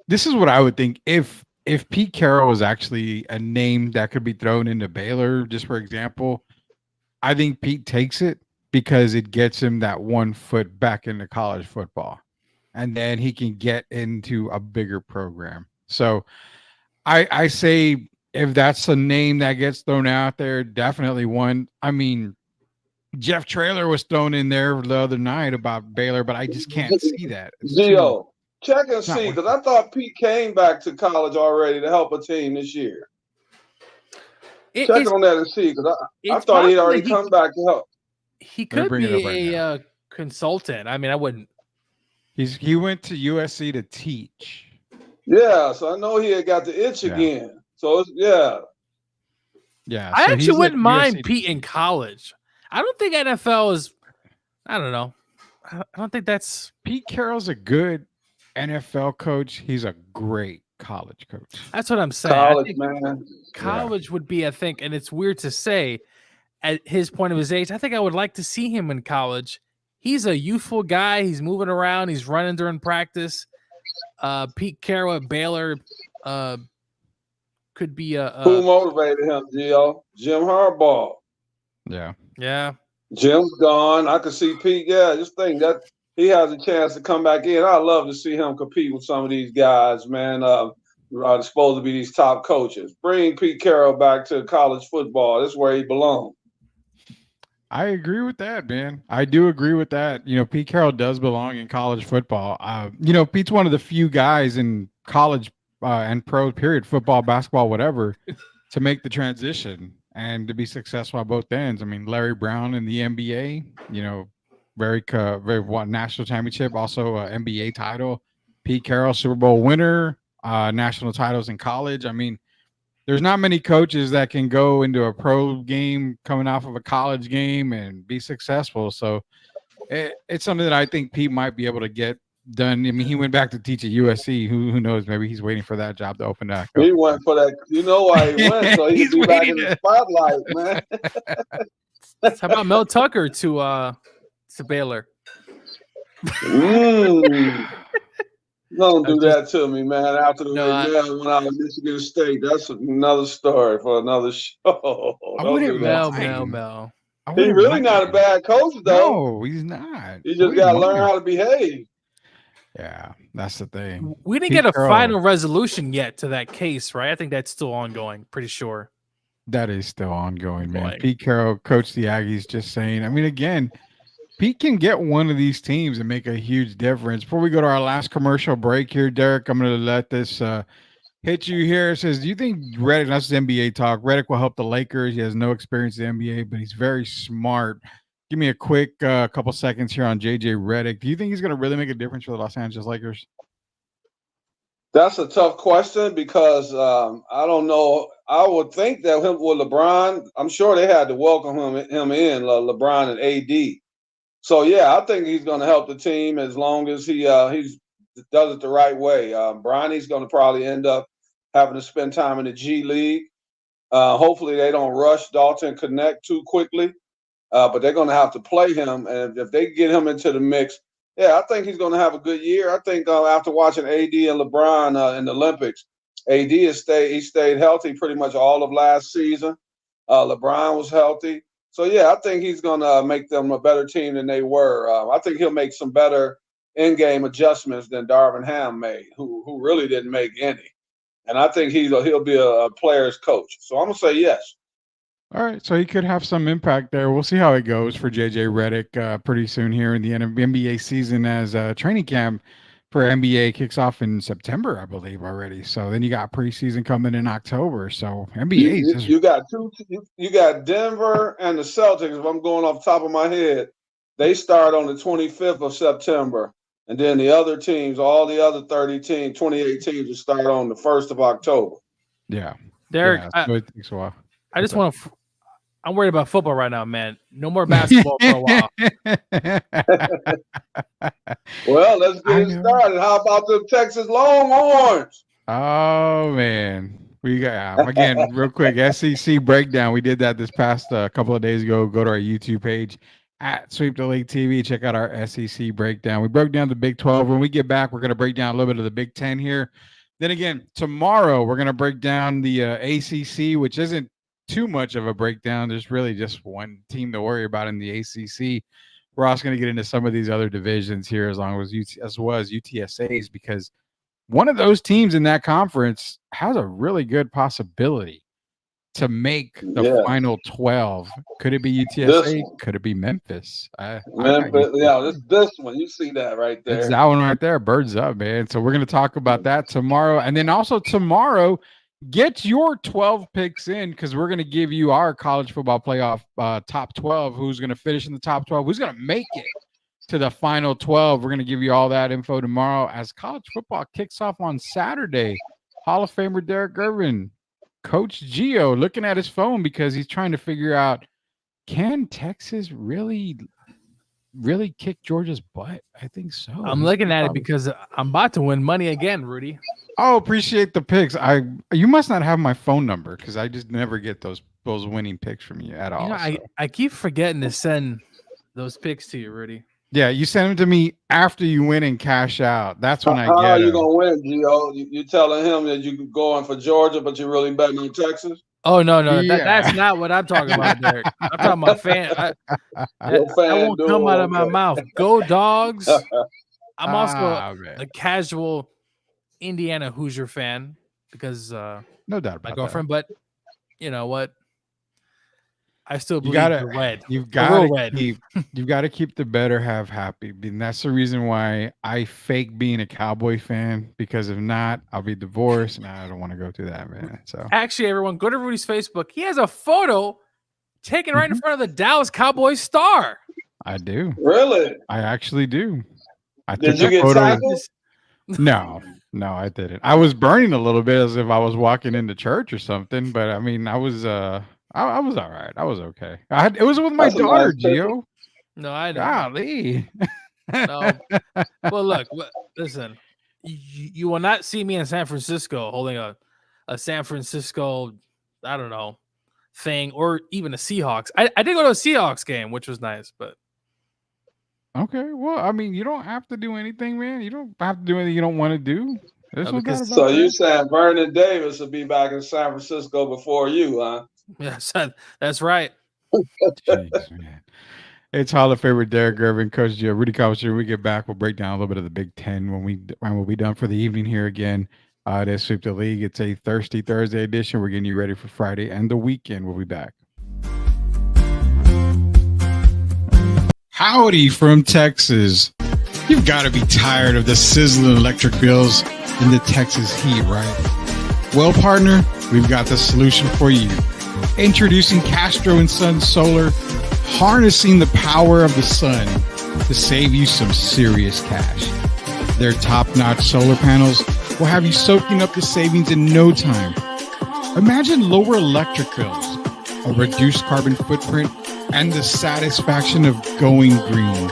this is what I would think if Pete Carroll was actually a name that could be thrown into Baylor, just for example. I think Pete takes it because it gets him that 1 foot back into college football, and then he can get into a bigger program. So I say if that's a name that gets thrown out there, definitely one. I mean, Jeff Traylor was thrown in there the other night about Baylor, but I just can't see that. Gio, check and see, because I thought Pete came back to college already to help a team this year. Check on that and see, because I thought he'd already come back to help. He could be a consultant. I mean, I wouldn't. He went to USC to teach. Yeah, so I know he had got the itch again. So yeah. I actually wouldn't mind Pete in college. I don't think NFL is. I don't know. I don't think that's. Pete Carroll's a good NFL coach. He's a great college coach. That's what I'm saying. College, man. College would be, I think, and it's weird to say at his point of his age, I think I would like to see him in college. He's a youthful guy. He's moving around. He's running during practice. Pete Carroll at Baylor could be who motivated him, Gio? Jim Harbaugh. Yeah. Jim's gone. I could see Pete. Yeah, just think that he has a chance to come back in. I'd love to see him compete with some of these guys, man. Supposed to be these top coaches. Bring Pete Carroll back to college football. That's where he belongs. I agree with that, man. I do agree with that. Pete Carroll does belong in college football. Pete's one of the few guys in college and pro period, football, basketball, whatever, to make the transition and to be successful at both ends. I mean, Larry Brown in the NBA, very won national championship, also NBA title. Pete Carroll, Super Bowl winner, national titles in college. I mean, there's not many coaches that can go into a pro game coming off of a college game and be successful. So it's something that I think Pete might be able to get done. I mean, he went back to teach at USC. Who knows? Maybe he's waiting for that job to open back up. He went for that. You know why he went? So he could be back in the spotlight, man. How about Mel Tucker to Baylor? Don't do that to me, man. After the went out of Michigan State, that's another story for another show. Mel. He's really not a bad coach, though. No, he's not. He just got to learn how to behave. Yeah, that's the thing. We didn't get a final resolution yet to that case, right? I think that's still ongoing. Pretty sure. That is still ongoing, man. Pete Carroll coached the Aggies, just saying. I mean, again, Pete can get one of these teams and make a huge difference. Before we go to our last commercial break here, Derek, I'm going to let this hit you here. It says, do you think Redick, that's NBA talk, Redick will help the Lakers? He has no experience in the NBA, but he's very smart. Give me a quick couple seconds here on JJ Redick. Do you think he's going to really make a difference for the Los Angeles Lakers? That's a tough question because I don't know. I would think that with LeBron, I'm sure they had to welcome him in, LeBron and AD. So, yeah, I think he's going to help the team as long as he does it the right way. Bronny's going to probably end up having to spend time in the G League. Hopefully they don't rush Dalton Connect too quickly, but they're going to have to play him. And if they get him into the mix, yeah, I think he's going to have a good year. I think after watching AD and LeBron in the Olympics, AD stayed healthy pretty much all of last season. LeBron was healthy. So, yeah, I think he's going to make them a better team than they were. I think he'll make some better in-game adjustments than Darvin Ham made, who really didn't make any. And I think he'll be a player's coach. So I'm going to say yes. All right, so he could have some impact there. We'll see how it goes for JJ Redick pretty soon here in the NBA season as training camp for NBA kicks off in September, I believe already. So then you got preseason coming in October. So NBA, you got you got Denver and the Celtics. If I'm going off the top of my head, they start on the 25th of September, and then the other teams, all the other 28 teams, will start on the 1st of October. Yeah, Derek, so it takes a while. I just want to. I'm worried about football right now, man. No more basketball for a while. Well, let's get it started. How about the Texas Longhorns? Oh man, we got again real quick SEC breakdown. We did that this past couple of days ago. Go to our YouTube page at Sweep the League TV. Check out our SEC breakdown. We broke down the Big 12. When we get back, we're going to break down a little bit of the Big 10 here. Then again, tomorrow we're going to break down the ACC, which isn't too much of a breakdown. There's really just one team to worry about in the ACC. We're also going to get into some of these other divisions here, as well as UTSAs, because one of those teams in that conference has a really good possibility to make the final 12. Could it be UTSA? Could it be Memphis? Memphis, this one. You see that right there. It's that one right there. Birds up, man. So we're going to talk about that tomorrow. And then also tomorrow, get your 12 picks in, because we're going to give you our college football playoff top 12. Who's going to finish in the top 12? Who's going to make it to the final 12? We're going to give you all that info tomorrow as college football kicks off on Saturday. Hall of Famer Derek Gervin, Coach Gio, looking at his phone because he's trying to figure out, can Texas really kick Georgia's butt? I think so. I'm looking at it because I'm about to win money again, Rudy. Oh, appreciate the picks. You must not have my phone number, because I just never get those winning picks from you at all. I keep forgetting to send those picks to you, Rudy. Yeah, you send them to me after you win and cash out. That's when I get. How are you gonna win, Gio? You telling him that you're going for Georgia, but you're really betting on Texas? Oh no, that's not what I'm talking about, Derek. I'm talking about fan. That won't come out of my mouth. Go Dogs! I'm also a casual Indiana Hoosier fan because no doubt about my girlfriend. that. But you know what? I still believe you've got to keep the better half happy. And that's the reason why I fake being a Cowboy fan, because if not, I'll be divorced, and I don't want to go through that, man. So actually, everyone, go to Rudy's Facebook. He has a photo taken right in front of the Dallas Cowboys star. I do. Really? I actually do. Did you get tackled? No, I didn't. I was burning a little bit as if I was walking into church or something, but I mean, I was all right. I was okay. It was with my daughter, Gio. No, I don't. Golly. No. Well, look, listen. You will not see me in San Francisco holding a San Francisco, I don't know, thing, or even a Seahawks. I did go to a Seahawks game, which was nice, but. Okay, well, I mean, you don't have to do anything, man. You don't have to do anything you don't want to do. So you saying Vernon Davis will be back in San Francisco before you, huh? Yes, that's right. Jeez, man. It's Hall of Famer Derek Gervin, Coach Gio, Rudy Collins. When we get back, we'll break down a little bit of the Big Ten when we'll be done for the evening here again. It is Sweep the League. It's a Thirsty Thursday edition. We're getting you ready for Friday and the weekend. We'll be back. Howdy from Texas. You've got to be tired of the sizzling electric bills in the Texas heat, right? Well, partner, we've got the solution for you. Introducing Castro & Sons Solar, harnessing the power of the sun to save you some serious cash. Their top-notch solar panels will have you soaking up the savings in no time. Imagine lower electric bills, a reduced carbon footprint, and the satisfaction of going green.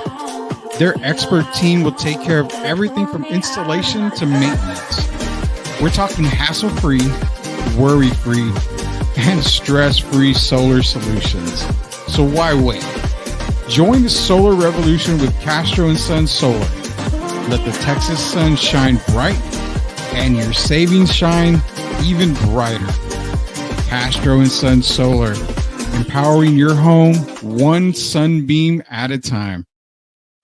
Their expert team will take care of everything from installation to maintenance. We're talking hassle-free, worry-free, and stress-free solar solutions. So why wait? Join the solar revolution with Castro & Sons Solar. Let the Texas sun shine bright and your savings shine even brighter. Castro & Sons Solar, empowering your home one sunbeam at a time.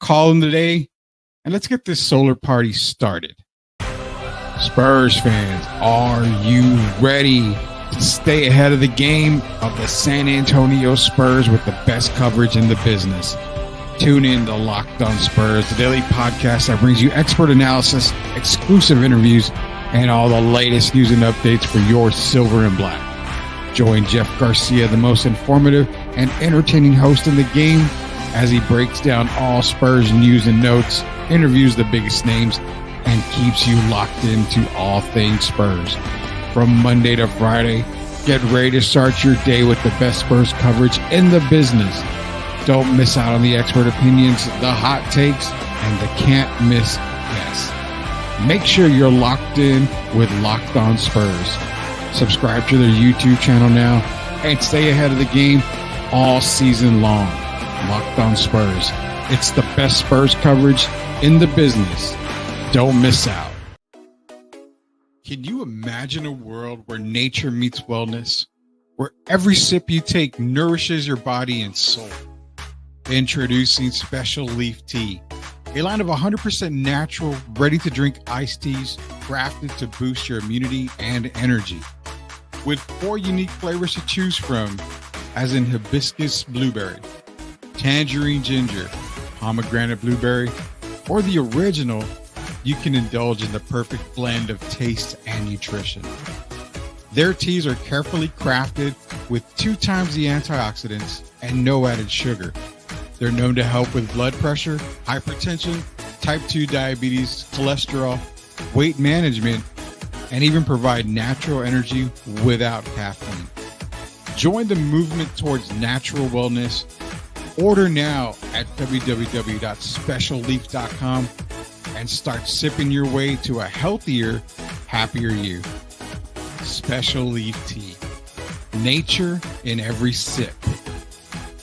Call them today and let's get this solar party started. Spurs fans, are you ready to stay ahead of the game of the San Antonio Spurs with the best coverage in the business? Tune in to Locked On Spurs, the daily podcast that brings you expert analysis, exclusive interviews, and all the latest news and updates for your silver and black. Join Jeff Garcia, the most informative and entertaining host in the game, as he breaks down all Spurs news and notes, interviews the biggest names, and keeps you locked into all things Spurs. From Monday to Friday, get ready to start your day with the best Spurs coverage in the business. Don't miss out on the expert opinions, the hot takes, and the can't-miss guests. Make sure you're locked in with Locked On Spurs. Subscribe to their YouTube channel now and stay ahead of the game all season long. Locked On Spurs. It's the best Spurs coverage in the business. Don't miss out. Can you imagine a world where nature meets wellness, where every sip you take nourishes your body and soul? Introducing Special Leaf Tea, a line of 100% natural, ready-to-drink iced teas crafted to boost your immunity and energy. With 4 unique flavors to choose from, as in hibiscus blueberry, tangerine ginger, pomegranate blueberry, or the original, you can indulge in the perfect blend of taste and nutrition. Their teas are carefully crafted with 2 times the antioxidants and no added sugar. They're known to help with blood pressure, hypertension, type 2 diabetes, cholesterol, weight management, and even provide natural energy without caffeine. Join the movement towards natural wellness. Order now at www.specialleaf.com and start sipping your way to a healthier, happier you. Special Leaf Tea. Nature in every sip.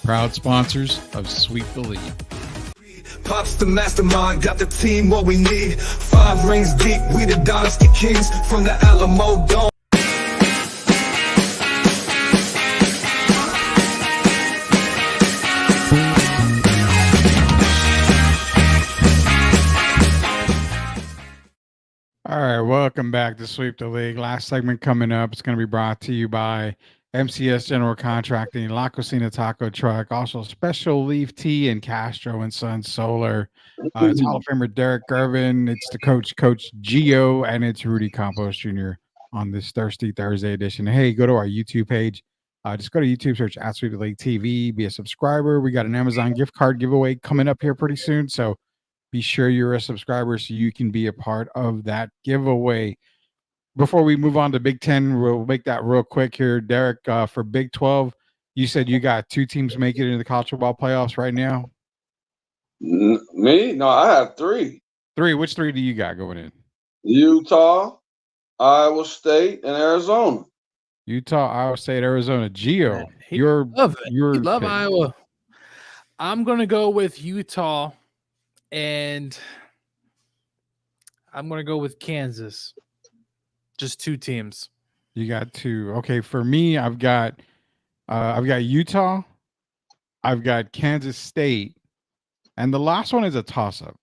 Proud sponsors of Sweep the League. Pops the mastermind, got the team what we need. 5 rings deep, we the Dynasty Kings from the Alamo Dome. All right, welcome back to Sweep the League. Last segment coming up. It's going to be brought to you by MCS General Contracting, La Cocina Taco Truck, also Special Leaf Tea and Castro and Son Solar. It's Hall of Famer Derek Gervin. It's the Coach Gio, and it's Rudy Campos Jr. on this Thirsty Thursday edition. Hey, go to our YouTube page. Just go to YouTube, search at Sweep the League TV, be a subscriber. We got an Amazon gift card giveaway coming up here pretty soon, so be sure you're a subscriber so you can be a part of that giveaway. Before we move on to Big Ten, we'll make that real quick here. Derek, for Big 12, you said you got 2 teams making it into the college football playoffs right now? Me? No, I have 3. 3? Which 3 do you got going in? Utah, Iowa State, and Arizona. Utah, Iowa State, Arizona. Gio, You're love pick. Iowa. I'm going to go with Utah, and I'm going to go with Kansas. Just 2 teams. You got 2. Okay, for me, I've got Utah, I've got Kansas State, and the last one is a toss-up.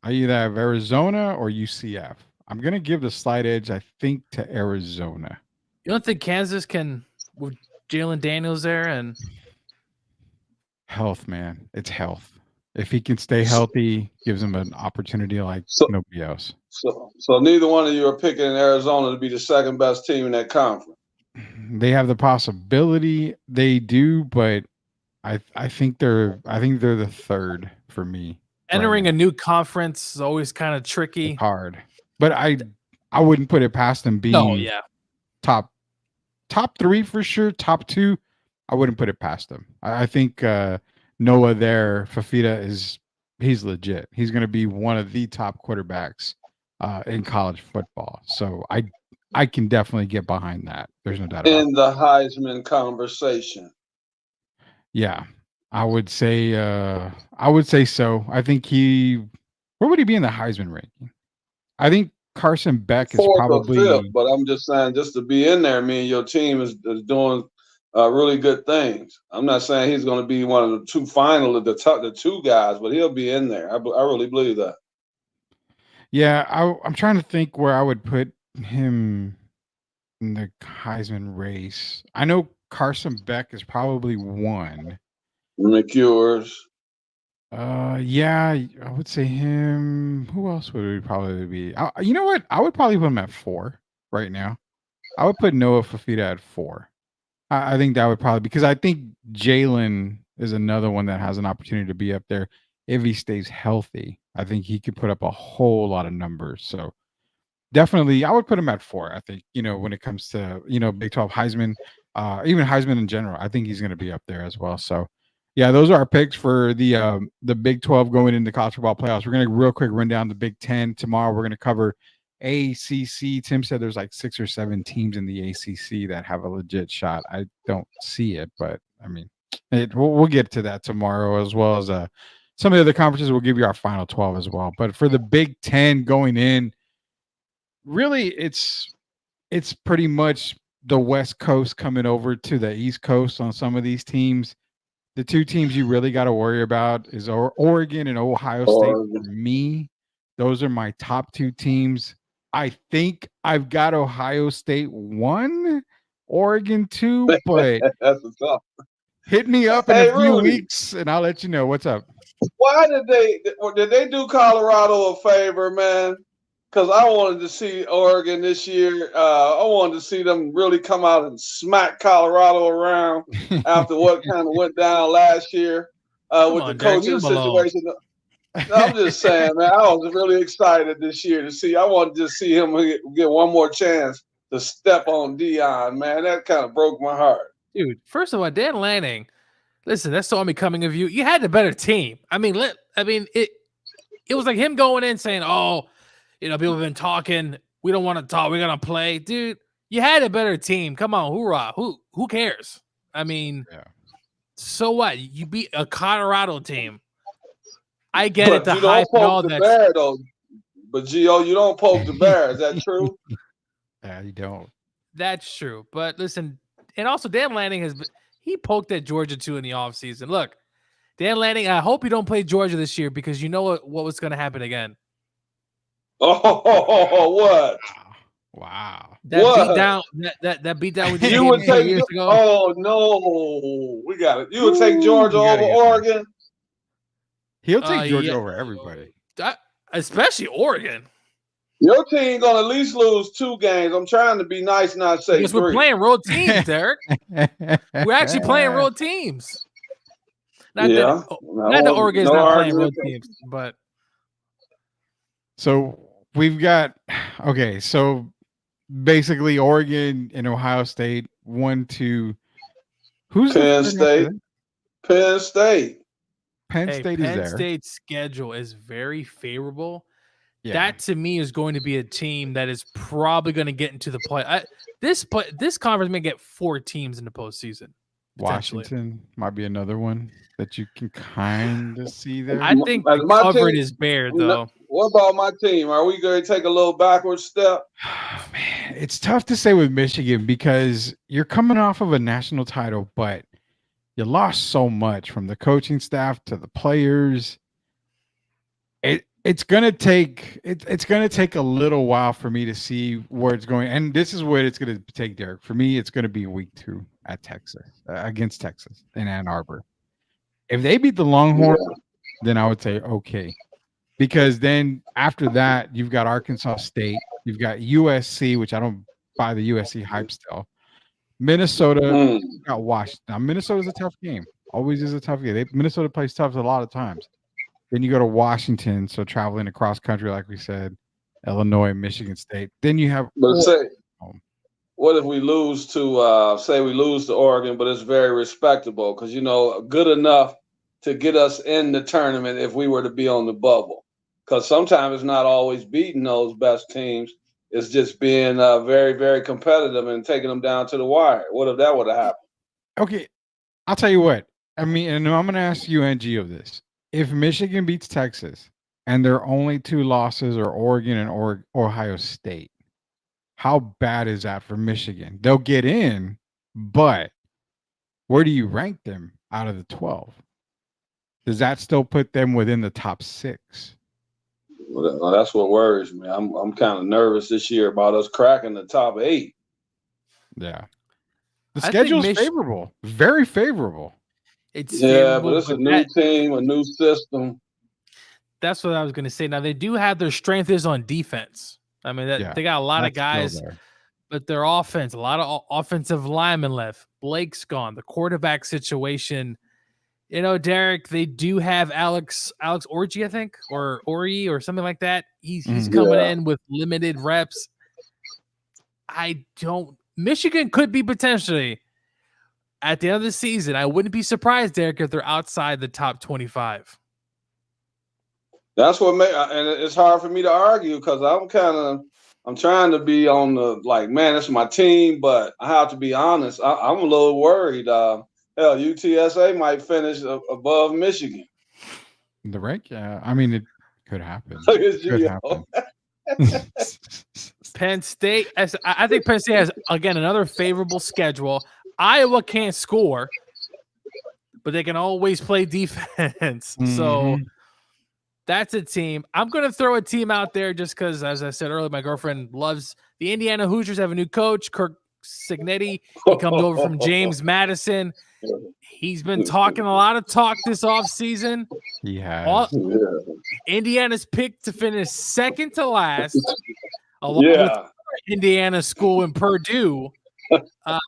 I either have Arizona or UCF. I'm gonna give the slight edge, I think, to Arizona. You don't think Kansas can with Jalen Daniels there and health, man? It's health. If he can stay healthy, gives him an opportunity like nobody else. So neither one of you are picking Arizona to be the second best team in that conference. They have the possibility, they do, but I think they're the third for me. Entering a new conference is always kind of tricky. It's hard, but I wouldn't put it past them being top 3 for sure. Top 2, I wouldn't put it past them. I think Noah there, Fafita he's legit. He's going to be one of the top quarterbacks in college football. So I can definitely get behind that. There's no doubt about it. In the Heisman conversation. Yeah, I would say so. I think where would he be in the Heisman ranking? I think Carson Beck is 4th probably or 5th, but I'm just saying, just to be in there, me and your team is doing really good things. I'm not saying he's going to be one of the 2 the 2 guys, but he'll be in there. I really believe that. Yeah, I'm trying to think where I would put him in the Heisman race. I know Carson Beck is probably 1. McCures. Yeah, I would say him. Who else would it probably be? You know what? I would probably put him at 4 right now. I would put Noah Fafita at 4. I think that would probably, because I think Jalen is another one that has an opportunity to be up there if he stays healthy. I think he could put up a whole lot of numbers. So definitely, I would put him at 4. I think, when it comes to, Big 12 Heisman, even Heisman in general, I think he's going to be up there as well. So yeah, those are our picks for the Big 12 going into college football playoffs. We're going to real quick run down the Big 10 tomorrow. We're going to cover ACC. Tim said there's like 6 or 7 teams in the ACC that have a legit shot. I don't see it, but I mean, we'll get to that tomorrow, as well as some of the other conferences. We'll give you our final 12 as well. But for the Big 10 going in, really, it's pretty much the West Coast coming over to the East Coast on some of these teams. The 2 teams you really got to worry about is Oregon and Ohio State. For me, those are my top 2 teams. I think I've got Ohio State 1, Oregon 2, but that's what's up. Hit me up in a few weeks, and I'll let you know what's up. Why did they do Colorado a favor, man? Because I wanted to see Oregon this year. I wanted to see them really come out and smack Colorado around after what kind of went down last year with the coaching situation. No, I'm just saying, man, I was really excited this year to see. I wanted to see him get one more chance to step on Deion, man. That kind of broke my heart. Dude, first of all, Dan Lanning, listen, that's so unbecoming of you. You had the better team. I mean, it was like him going in saying, "Oh, people have been talking. We don't want to talk. We're gonna play." Dude, you had a better team. Come on, hoorah. Who cares? I mean, so what? You beat a Colorado team. I get it. The hype and all that. Bear, though. But Gio, you don't poke the bear. Is that true? Yeah, you don't. That's true. But listen, and also Dan Lanning he poked at Georgia too in the offseason. Look, Dan Lanning, I hope you don't play Georgia this year, because you know what was going to happen again. Oh, what? Wow. That beat down with you would take years ago. Oh no, we got it. You would take Georgia over Oregon. He'll take Georgia over everybody, especially Oregon. Your team gonna at least lose 2 games. I'm trying to be nice, not say because 3. We're playing road teams, Derek. We're actually playing road teams. Not that Oregon's not playing road teams, but so we've got so basically Oregon and Ohio State 1, 2. Who's Penn State? Penn State. Penn State is there. Penn State's schedule is very favorable. Yeah. That to me is going to be a team that is probably going to get into the play. This conference may get 4 teams in the postseason. Washington might be another one that you can kind of see there. I think the covered is bare, though. What about my team? Are we going to take a little backward step? Oh, man, it's tough to say with Michigan because you're coming off of a national title, but you lost so much from the coaching staff to the players. It's gonna take a little while for me to see where it's going, and this is where it's gonna take, Derek. For me, it's gonna be week 2 at Texas against Texas in Ann Arbor. If they beat the Longhorns, then I would say okay, because then after that you've got Arkansas State, you've got USC, which I don't buy the USC hype still. Minnesota got Washington. Now Minnesota's a tough game. Always is a tough game. Minnesota plays tough a lot of times. Then you go to Washington, so traveling across country, like we said, Illinois, Michigan State. Then you have. But what if we lose to, say we lose to Oregon, but it's very respectable because, good enough to get us in the tournament if we were to be on the bubble. Because sometimes it's not always beating those best teams. It's just being very, very competitive and taking them down to the wire. What if that would have happened? Okay, I'll tell you what. I mean, and I'm going to ask you and Gio this. If Michigan beats Texas and their only 2 losses are Oregon and Ohio State, how bad is that for Michigan? They'll get in, but where do you rank them out of the 12? Does that still put them within the top 6? Well, that's what worries me. I'm kind of nervous this year about us cracking the top 8. Yeah. The schedule is favorable. Very favorable. It's Yeah, favorable, but it's a but new team, a new system. that's what I was going to say. Now they do have their strength is on defense. I mean, they got a lot of guys, but their offense, a lot of offensive linemen left. Blake's gone. The quarterback situation, Derek, they do have Alex Orji, I think, or Ori or something like that. He's coming in with limited reps. Michigan could be potentially at the end of the season. I wouldn't be surprised, Derek, if they're outside the top 25. That's what and it's hard for me to argue because I'm trying to be on the man, it's my team, but I have to be honest. I'm a little worried. Hell, UTSA might finish above Michigan. The rank, yeah. I mean, it could happen. Could happen. Penn State, I think Penn State has, again, another favorable schedule. Iowa can't score, but they can always play defense. So that's a team. I'm going to throw a team out there just because, as I said earlier, my girlfriend loves the Indiana Hoosiers. Have a new coach, Kirk Cignetti. He comes over from James Madison. He's been talking a lot of talk this offseason. He has. Indiana's picked to finish second to last, along with Indiana school and Purdue.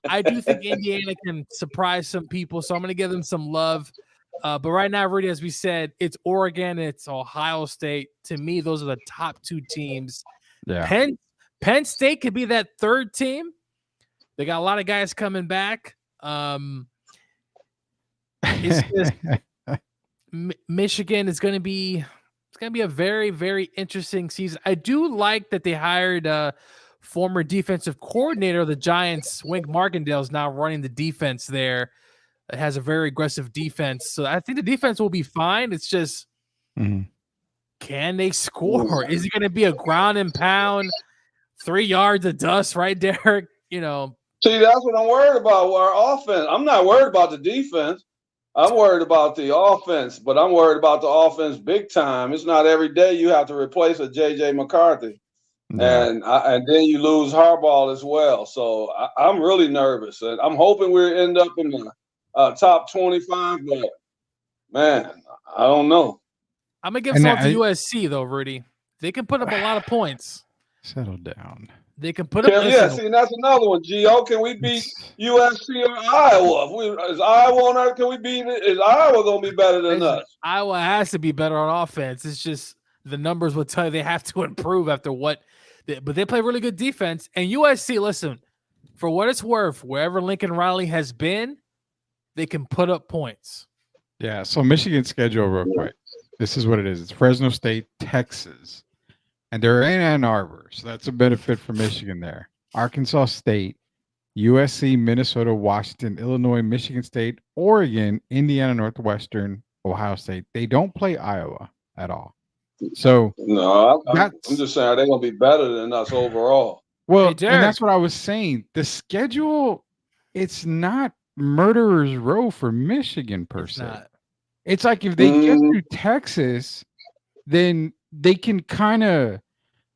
I do think Indiana can surprise some people, so I'm going to give them some love. But right now, Rudy, as we said, it's Oregon, it's Ohio State. To me, those are the top two teams. Yeah. Penn State could be that third team. They got a lot of guys coming back. Michigan is going to be a very, very interesting season. I do like that they hired former defensive coordinator of the Giants, Wink Martindale, is now running the defense there. It has a very aggressive defense. So I think the defense will be fine. It's just, can they score? Is it going to be a ground and pound, 3 yards of dust, right, Derek? See, that's what I'm worried about with our offense. I'm not worried about the defense. I'm worried about the offense, but I'm worried about the offense big time. It's not every day you have to replace a J.J. McCarthy. And then you lose Harbaugh as well. So I'm really nervous. And I'm hoping we end up in the top 25, but man, I don't know. I'm going to give some to USC, though, Rudy. They can put up a lot of points. Settle down. They can put up. See, that's another one. Gio, can we beat USC or Iowa? Is Iowa on Earth? Can we beat it? Is Iowa going to be better than us? Iowa has to be better on offense. It's just the numbers will tell you they have to improve after what. But they play really good defense. And USC, listen, for what it's worth, wherever Lincoln Riley has been, they can put up points. Yeah. So Michigan's schedule, real quick. This is what it is. It's Fresno State, Texas. And they're in Ann Arbor, so that's a benefit for Michigan there. Arkansas State, USC, Minnesota, Washington, Illinois, Michigan State, Oregon, Indiana, Northwestern, Ohio State. They don't play Iowa at all. So no, I'm just saying they're going to be better than us overall. Well, and that's what I was saying. The schedule, it's not murderer's row for Michigan per se. It's like if they get through Texas, then they can kind of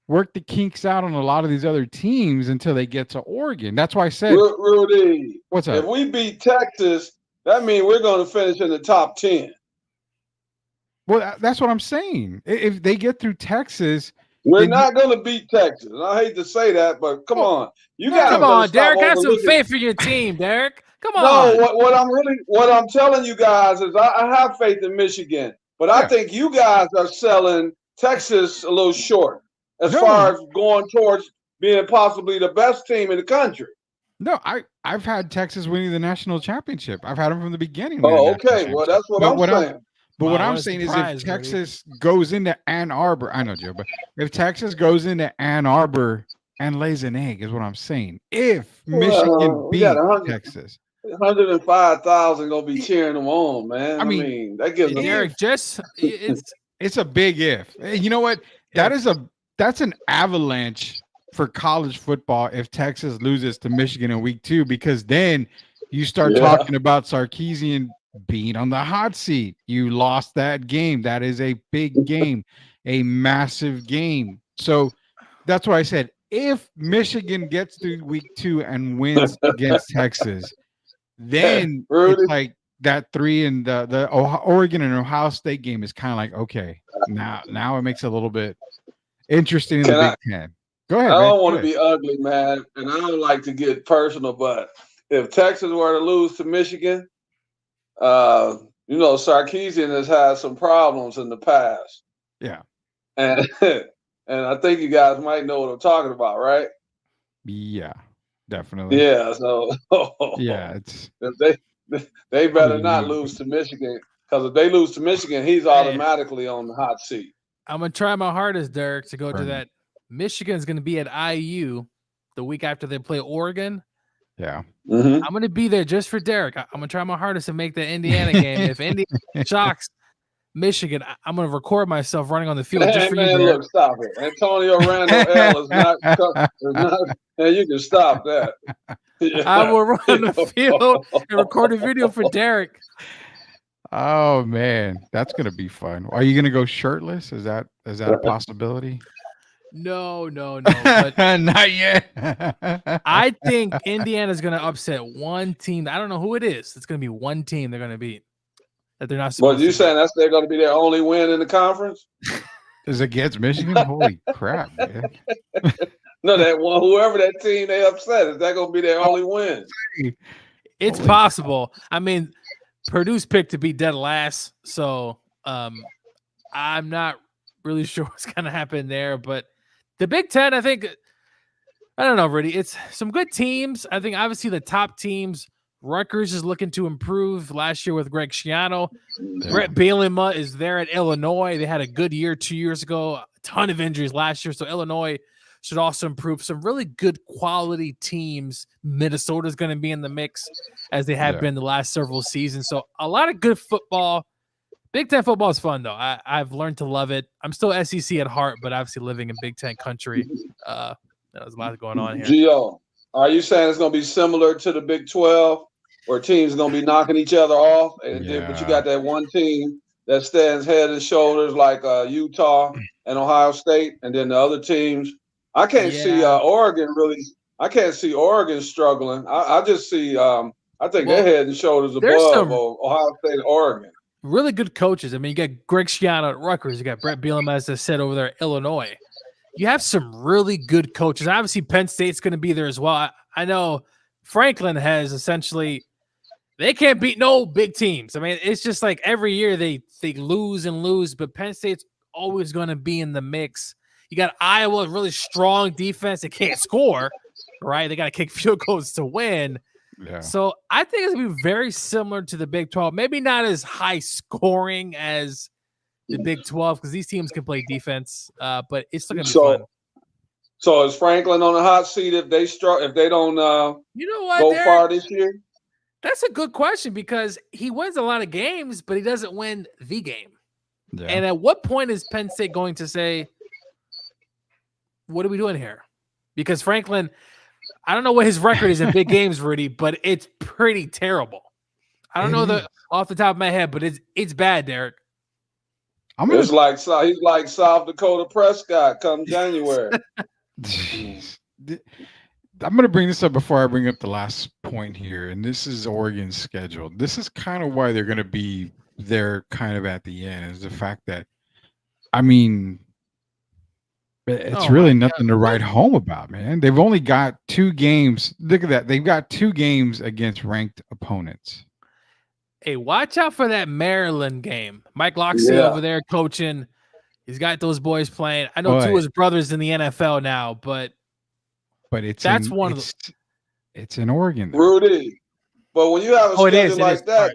work the kinks out on a lot of these other teams until they get to Oregon. That's why I said, Rudy, what's up? If we beat Texas, that means we're going to finish in the top 10. Well, that's what I'm saying. If they get through Texas, we're not going to beat Texas. I hate to say that, but come on, come on, Derek. Have some faith for your team, Derek. Come on. No, what I'm telling you guys is I have faith in Michigan, but I think you guys are selling Texas a little short as far as going towards being possibly the best team in the country. No, I've had Texas winning the national championship. I've had them from the beginning. Oh, okay. Well, that's what I'm saying. But what I'm saying is if Texas goes into Ann Arbor, I know, Joe, but if Texas goes into Ann Arbor and lays an egg is what I'm saying. If Michigan beats Texas. 105,000 gonna be cheering them on, man. I mean that gives them Derek, it's a big if. You know what? That's an avalanche for college football if Texas loses to Michigan in week 2, because then you start talking about Sarkisian being on the hot seat. You lost that game. That is a big game, a massive game. So that's why I said if Michigan gets through week 2 and wins against Texas, then Rudy, it's like that 3 and the Oregon and Ohio State game is kind of like, okay, now it makes it a little bit interesting in the Big Ten. Go ahead. I don't want to be ugly, man, and I don't like to get personal, but if Texas were to lose to Michigan, Sarkisian has had some problems in the past. Yeah. And and I think you guys might know what I'm talking about, right? Yeah, definitely. Yeah, so yeah, it's they better not lose to Michigan, because if they lose to Michigan, he's automatically on the hot seat. I'm gonna try my hardest, Derek, to go to that. Michigan's gonna be at IU the week after they play Oregon. Yeah. Mm-hmm. I'm gonna be there just for Derek. I'm gonna try my hardest to make the Indiana game. If Indiana shocks Michigan, I'm gonna record myself running on the field just for you. Derek. Look, stop it. Antonio Randall L is not, and you can stop that. I will run on the field and record a video for Derek. Oh man, that's gonna be fun. Are you gonna go shirtless? Is that a possibility? No. But not yet. I think Indiana's going to upset one team. I don't know who it is. It's going to be one team they're going to beat that they're not supposed to. But you saying they're going to be their only win in the conference? Is it against Michigan? Holy crap, man. No, whoever that team they upset, is that going to be their only win? It's possible. I mean, Purdue's picked to be dead last, so I'm not really sure what's going to happen there, but the Big Ten, I think, I don't know, Rudy. It's some good teams. I think obviously the top teams, Rutgers is looking to improve last year with Greg Schiano. Yeah. Brett Bielema is there at Illinois. They had a good year 2 years ago, a ton of injuries last year. So Illinois should also improve. Some really good quality teams. Minnesota's going to be in the mix as they have been the last several seasons. So a lot of good football. Big Ten football is fun, though. I've learned to love it. I'm still SEC at heart, but obviously living in Big Ten country, there's a lot going on here. Gio, are you saying it's going to be similar to the Big 12, where teams are going to be knocking each other off? But you got that one team that stands head and shoulders like Utah and Ohio State, and then the other teams. I can't see Oregon really. I can't see Oregon struggling. I just see. I think they're head and shoulders above Ohio State and Oregon. Really good coaches. I mean, you got Greg Schiano at Rutgers. You got Brett Bielema, as I said, over there at Illinois. You have some really good coaches. Obviously, Penn State's going to be there as well. I know Franklin has essentially – they can't beat no big teams. I mean, it's just like every year they lose and lose, but Penn State's always going to be in the mix. You got Iowa, really strong defense. They can't score, right? They got to kick field goals to win. Yeah. So I think it's going to be very similar to the Big 12. Maybe not as high scoring as the Big 12 because these teams can play defense, but it's still going to be fun. So is Franklin on the hot seat if they don't go far this year? That's a good question because he wins a lot of games, but he doesn't win the game. Yeah. And at what point is Penn State going to say, what are we doing here? Because Franklin – I don't know what his record is in big games, Rudy, but it's pretty terrible. I don't know off the top of my head, but it's bad, Derek. He's like South Dakota Prescott come January. I'm going to bring this up before I bring up the last point here, and this is Oregon's schedule. This is kind of why they're going to be there kind of at the end, is the fact that, I mean, it's really nothing to write home about, man. They've only got 2 games. Look at that. They've got 2 games against ranked opponents. Hey, watch out for that Maryland game. Mike Locksley over there coaching. He's got those boys playing. I know 2 of his brothers in the NFL now, but it's in Oregon, though. Rudy. But when you have a schedule like that,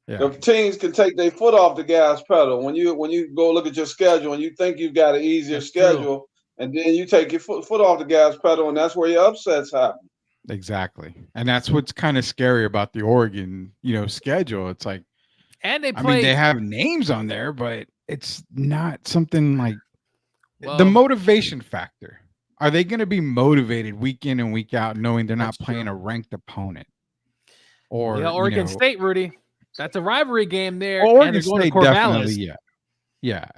the teams can take their foot off the gas pedal. When you go look at your schedule and you think you've got an easier schedule, and then you take your foot off the gas pedal, and that's where your upsets happen. Exactly, and that's what's kind of scary about the Oregon, schedule. It's like, and they have names on there, but it's not something like the motivation factor. Are they going to be motivated week in and week out, knowing they're not playing a ranked opponent? Or Oregon State, Rudy. That's a rivalry game there. Oregon State definitely,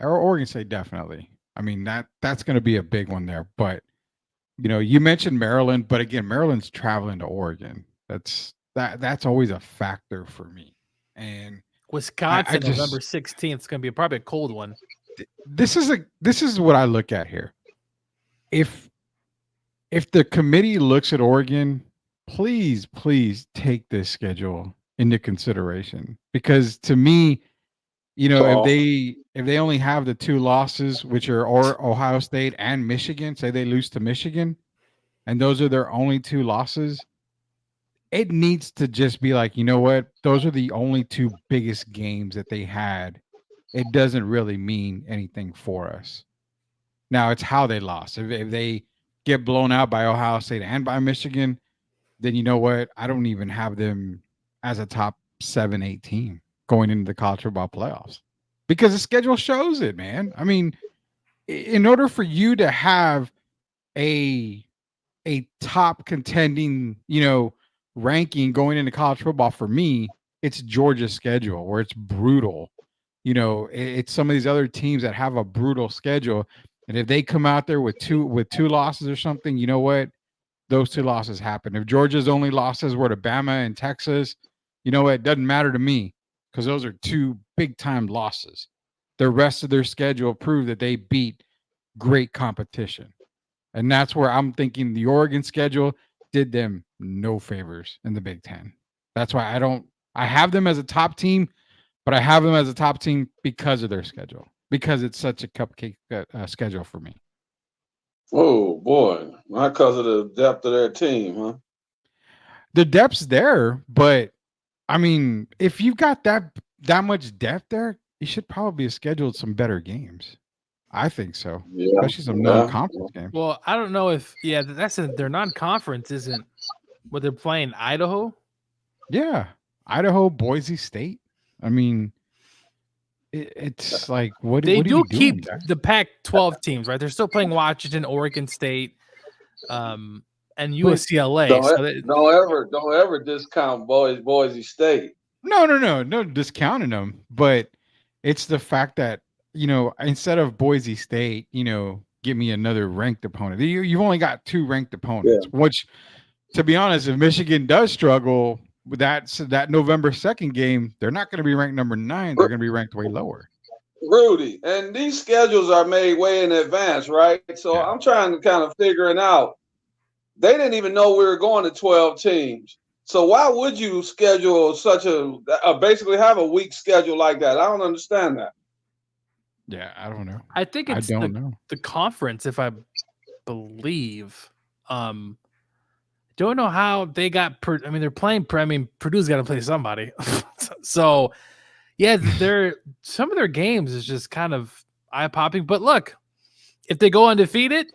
or Oregon State definitely. I mean, that's going to be a big one there. But you mentioned Maryland, but again, Maryland's traveling to Oregon. That's always a factor for me. And Wisconsin, just, November 16th is going to be probably a cold one. This is what I look at here. If the committee looks at Oregon, please take this schedule into consideration, because to me, if they only have the 2 losses, which are Ohio State and Michigan, say they lose to Michigan, and those are their only 2 losses, it needs to just be like, you know what? Those are the only 2 biggest games that they had. It doesn't really mean anything for us. Now it's how they lost. If they get blown out by Ohio State and by Michigan, then you know what? I don't even have them as a top 7-8 team going into the college football playoffs, because the schedule shows it, man. I mean, in order for you to have a top contending, ranking going into college football, for me, it's Georgia's schedule, where it's brutal. It's some of these other teams that have a brutal schedule, and if they come out there with two losses or something, you know what? Those 2 losses happen. If Georgia's only losses were to Bama and Texas, you know what? It doesn't matter to me, because those are 2 big-time losses. The rest of their schedule proved that they beat great competition. And that's where I'm thinking the Oregon schedule did them no favors in the Big Ten. That's why I have them as a top team, but I have them as a top team because of their schedule, because it's such a cupcake schedule for me. Oh, boy. Not because of the depth of their team, huh? The depth's there, but I mean, if you've got that much depth there, you should probably have scheduled some better games. I think so, especially some non-conference games. Well, I don't know if their non-conference isn't what they're playing. Idaho, Idaho, Boise State. I mean, it's like what they what are do you keep doing there? the Pac-12 teams, right? They're still playing Washington, Oregon State, and UCLA. Don't ever discount Boise State. No discounting them, but it's the fact that, instead of Boise State, give me another ranked opponent. You've only got 2 ranked opponents, which, to be honest, if Michigan does struggle with that November 2nd game, they're not going to be ranked number 9. They're going to be ranked way lower. Rudy, and these schedules are made way in advance, right? So I'm trying to kind of figure it out. They didn't even know we were going to 12 teams. So why would you schedule such basically have a weak schedule like that? I don't understand that. Yeah, I don't know. I think it's the conference, if I believe. Don't know how they got. They're playing. Purdue's got to play somebody. So, yeah, some of their games is just kind of eye popping. But look, if they go undefeated,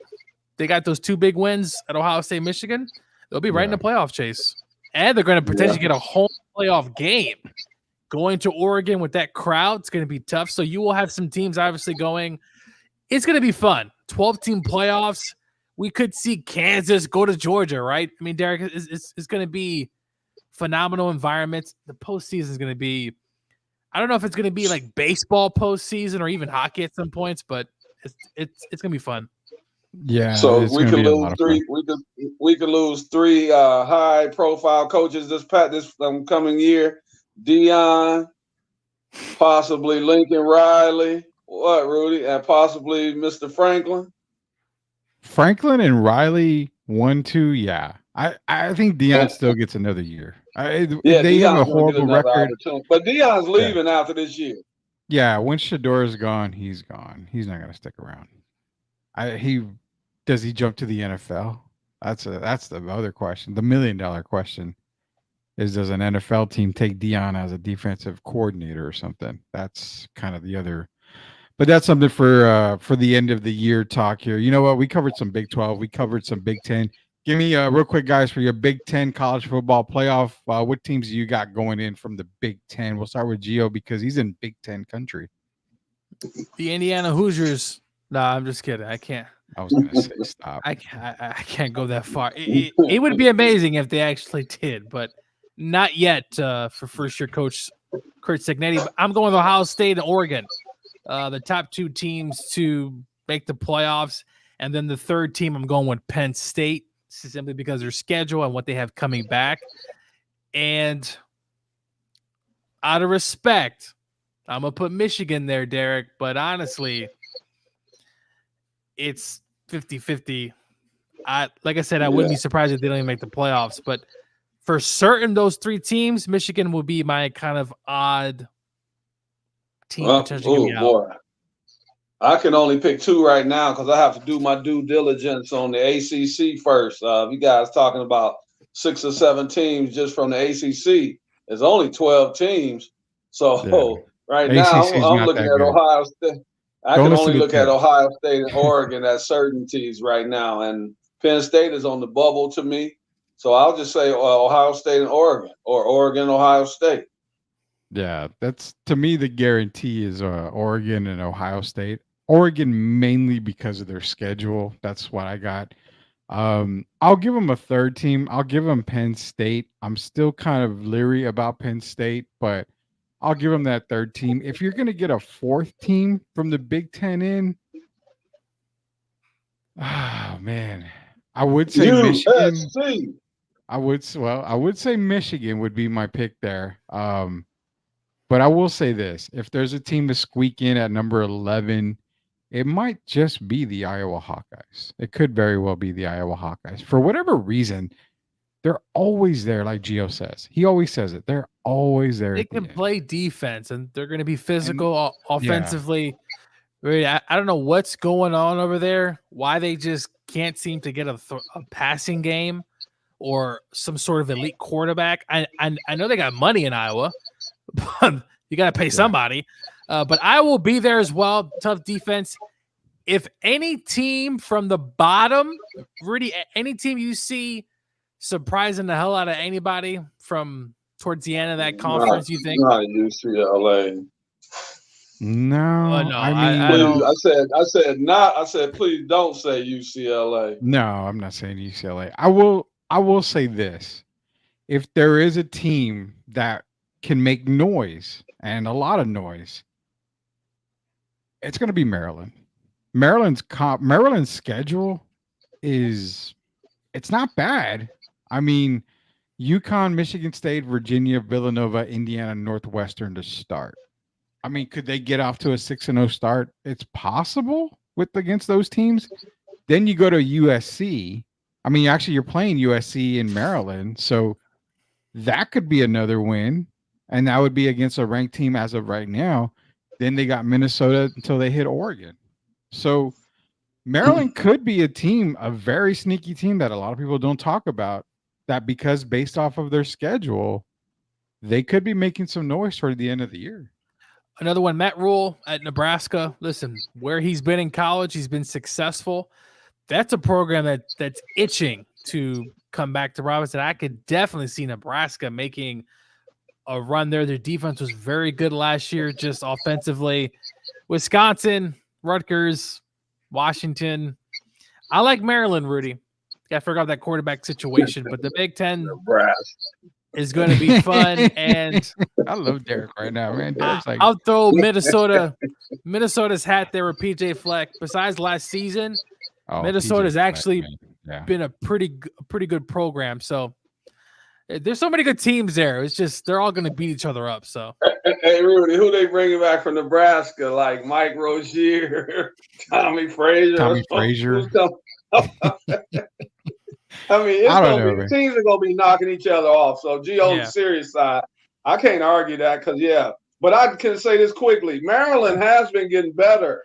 they got those 2 big wins at Ohio State, Michigan. They'll be right in the playoff chase, and they're going to potentially get a home playoff game. Going to Oregon with that crowd, it's going to be tough. So you will have some teams obviously going. It's going to be fun. 12-team playoffs. We could see Kansas go to Georgia, right? I mean, Derek, it's going to be phenomenal environments. The postseason is going to be, I don't know if it's going to be like baseball postseason or even hockey at some points, but it's going to be fun. Yeah. So we could lose 3. We could lose 3 high-profile coaches this coming year. Deion, possibly Lincoln Riley, Rudy, and possibly Mr. Franklin and Riley 1-2, yeah. I think Deion still gets another year. They have a horrible record, but Deion's leaving after this year. Yeah, when Shadora's gone, he's gone. He's not going to stick around. Does he jump to the NFL? That's the other question. The $1 million question is, does an NFL team take Deion as a defensive coordinator or something? That's kind of the other. But that's something for the end of the year talk here. You know what? We covered some Big 12. We covered some Big 10. Give me real quick, guys, for your Big 10 college football playoff. What teams do you got going in from the Big 10? We'll start with Gio because he's in Big 10 country. The Indiana Hoosiers. No, I'm just kidding. I can't. I was going to say stop. I can't go that far. It would be amazing if they actually did, but not yet for first-year coach Curt Cignetti. But I'm going with Ohio State and Oregon, the top 2 teams to make the playoffs. And then the third team, I'm going with Penn State, simply because of their schedule and what they have coming back. And out of respect, I'm going to put Michigan there, Derek. But honestly, it's 50-50. Like I said, I wouldn't be surprised if they don't even make the playoffs. But for certain, those three teams, Michigan will be my kind of odd team. Boy. I can only pick two right now because I have to do my due diligence on the ACC first. You guys talking about 6 or 7 teams just from the ACC. There's only 12 teams. So right now I'm looking at Ohio State. I can only look at Ohio State and Oregon as certainties right now. And Penn State is on the bubble to me. So I'll just say Ohio State and Oregon, or Oregon, Ohio State. Yeah, that's to me the guarantee is Oregon and Ohio State. Oregon mainly because of their schedule. That's what I got. I'll give them a third team. I'll give them Penn State. I'm still kind of leery about Penn State, but I'll give them that third team. If you're going to get a fourth team from the Big Ten in, oh man, I would say Michigan. I would say Michigan would be my pick there. But I will say this: if there's a team to squeak in at number 11, it might just be the Iowa Hawkeyes. It could very well be the Iowa Hawkeyes. For whatever reason, they're always there, like Gio says. He always says it. They're always there. They can play defense, and they're going to be physical offensively. Yeah. I don't know what's going on over there, why they just can't seem to get a passing game or some sort of elite quarterback. I know they got money in Iowa, but you got to pay somebody. But I will be there as well. Tough defense. If any team from the bottom, Rudy, any team you see surprising the hell out of anybody from towards the end of that conference, you think? Not UCLA. No, I said, please don't say UCLA. No, I'm not saying UCLA. I will say this. If there is a team that can make noise and a lot of noise, it's going to be Maryland. Maryland's schedule it's not bad. I mean, UConn, Michigan State, Virginia, Villanova, Indiana, Northwestern to start. I mean, could they get off to a 6-0 start? It's possible against those teams. Then you go to USC. I mean, actually, you're playing USC in Maryland, so that could be another win, and that would be against a ranked team as of right now. Then they got Minnesota until they hit Oregon. So Maryland could be a very sneaky team that a lot of people don't talk about, that because based off of their schedule, they could be making some noise toward the end of the year. Another one, Matt Rule at Nebraska. Listen, where he's been in college, he's been successful. That's a program that's itching to come back to Robinson. I could definitely see Nebraska making a run there. Their defense was very good last year, just offensively. Wisconsin, Rutgers, Washington. I like Maryland, Rudy. Got to figure out that quarterback situation, but the Big Ten is going to be fun. And I love Derek right now, man. Derek's like, I'll throw Minnesota's hat there with PJ Fleck. Besides last season, Minnesota's actually been a pretty good program. So there's so many good teams there. It's just they're all going to beat each other up. So hey Rudy, who they bringing back from Nebraska? Like Mike Rozier, Tommy Frazier. I mean, teams are going to be knocking each other off. So, on the serious side, I can't argue that because, But I can say this quickly. Maryland has been getting better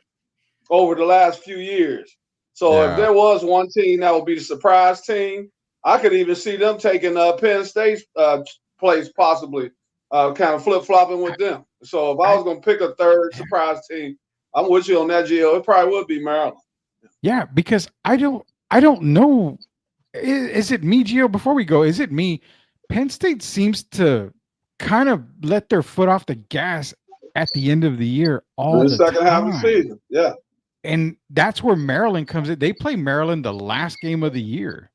over the last few years. So, if there was one team that would be the surprise team, I could even see them taking Penn State's place possibly, kind of flip-flopping with them. So, if I was going to pick a third surprise team, I'm with you on that, Gio. It probably would be Maryland. Yeah, because I don't know. Is it me, Gio? Before we go, is it me? Penn State seems to kind of let their foot off the gas at the end of the year all the second half of the season. Yeah. And that's where Maryland comes in. They play Maryland the last game of the year.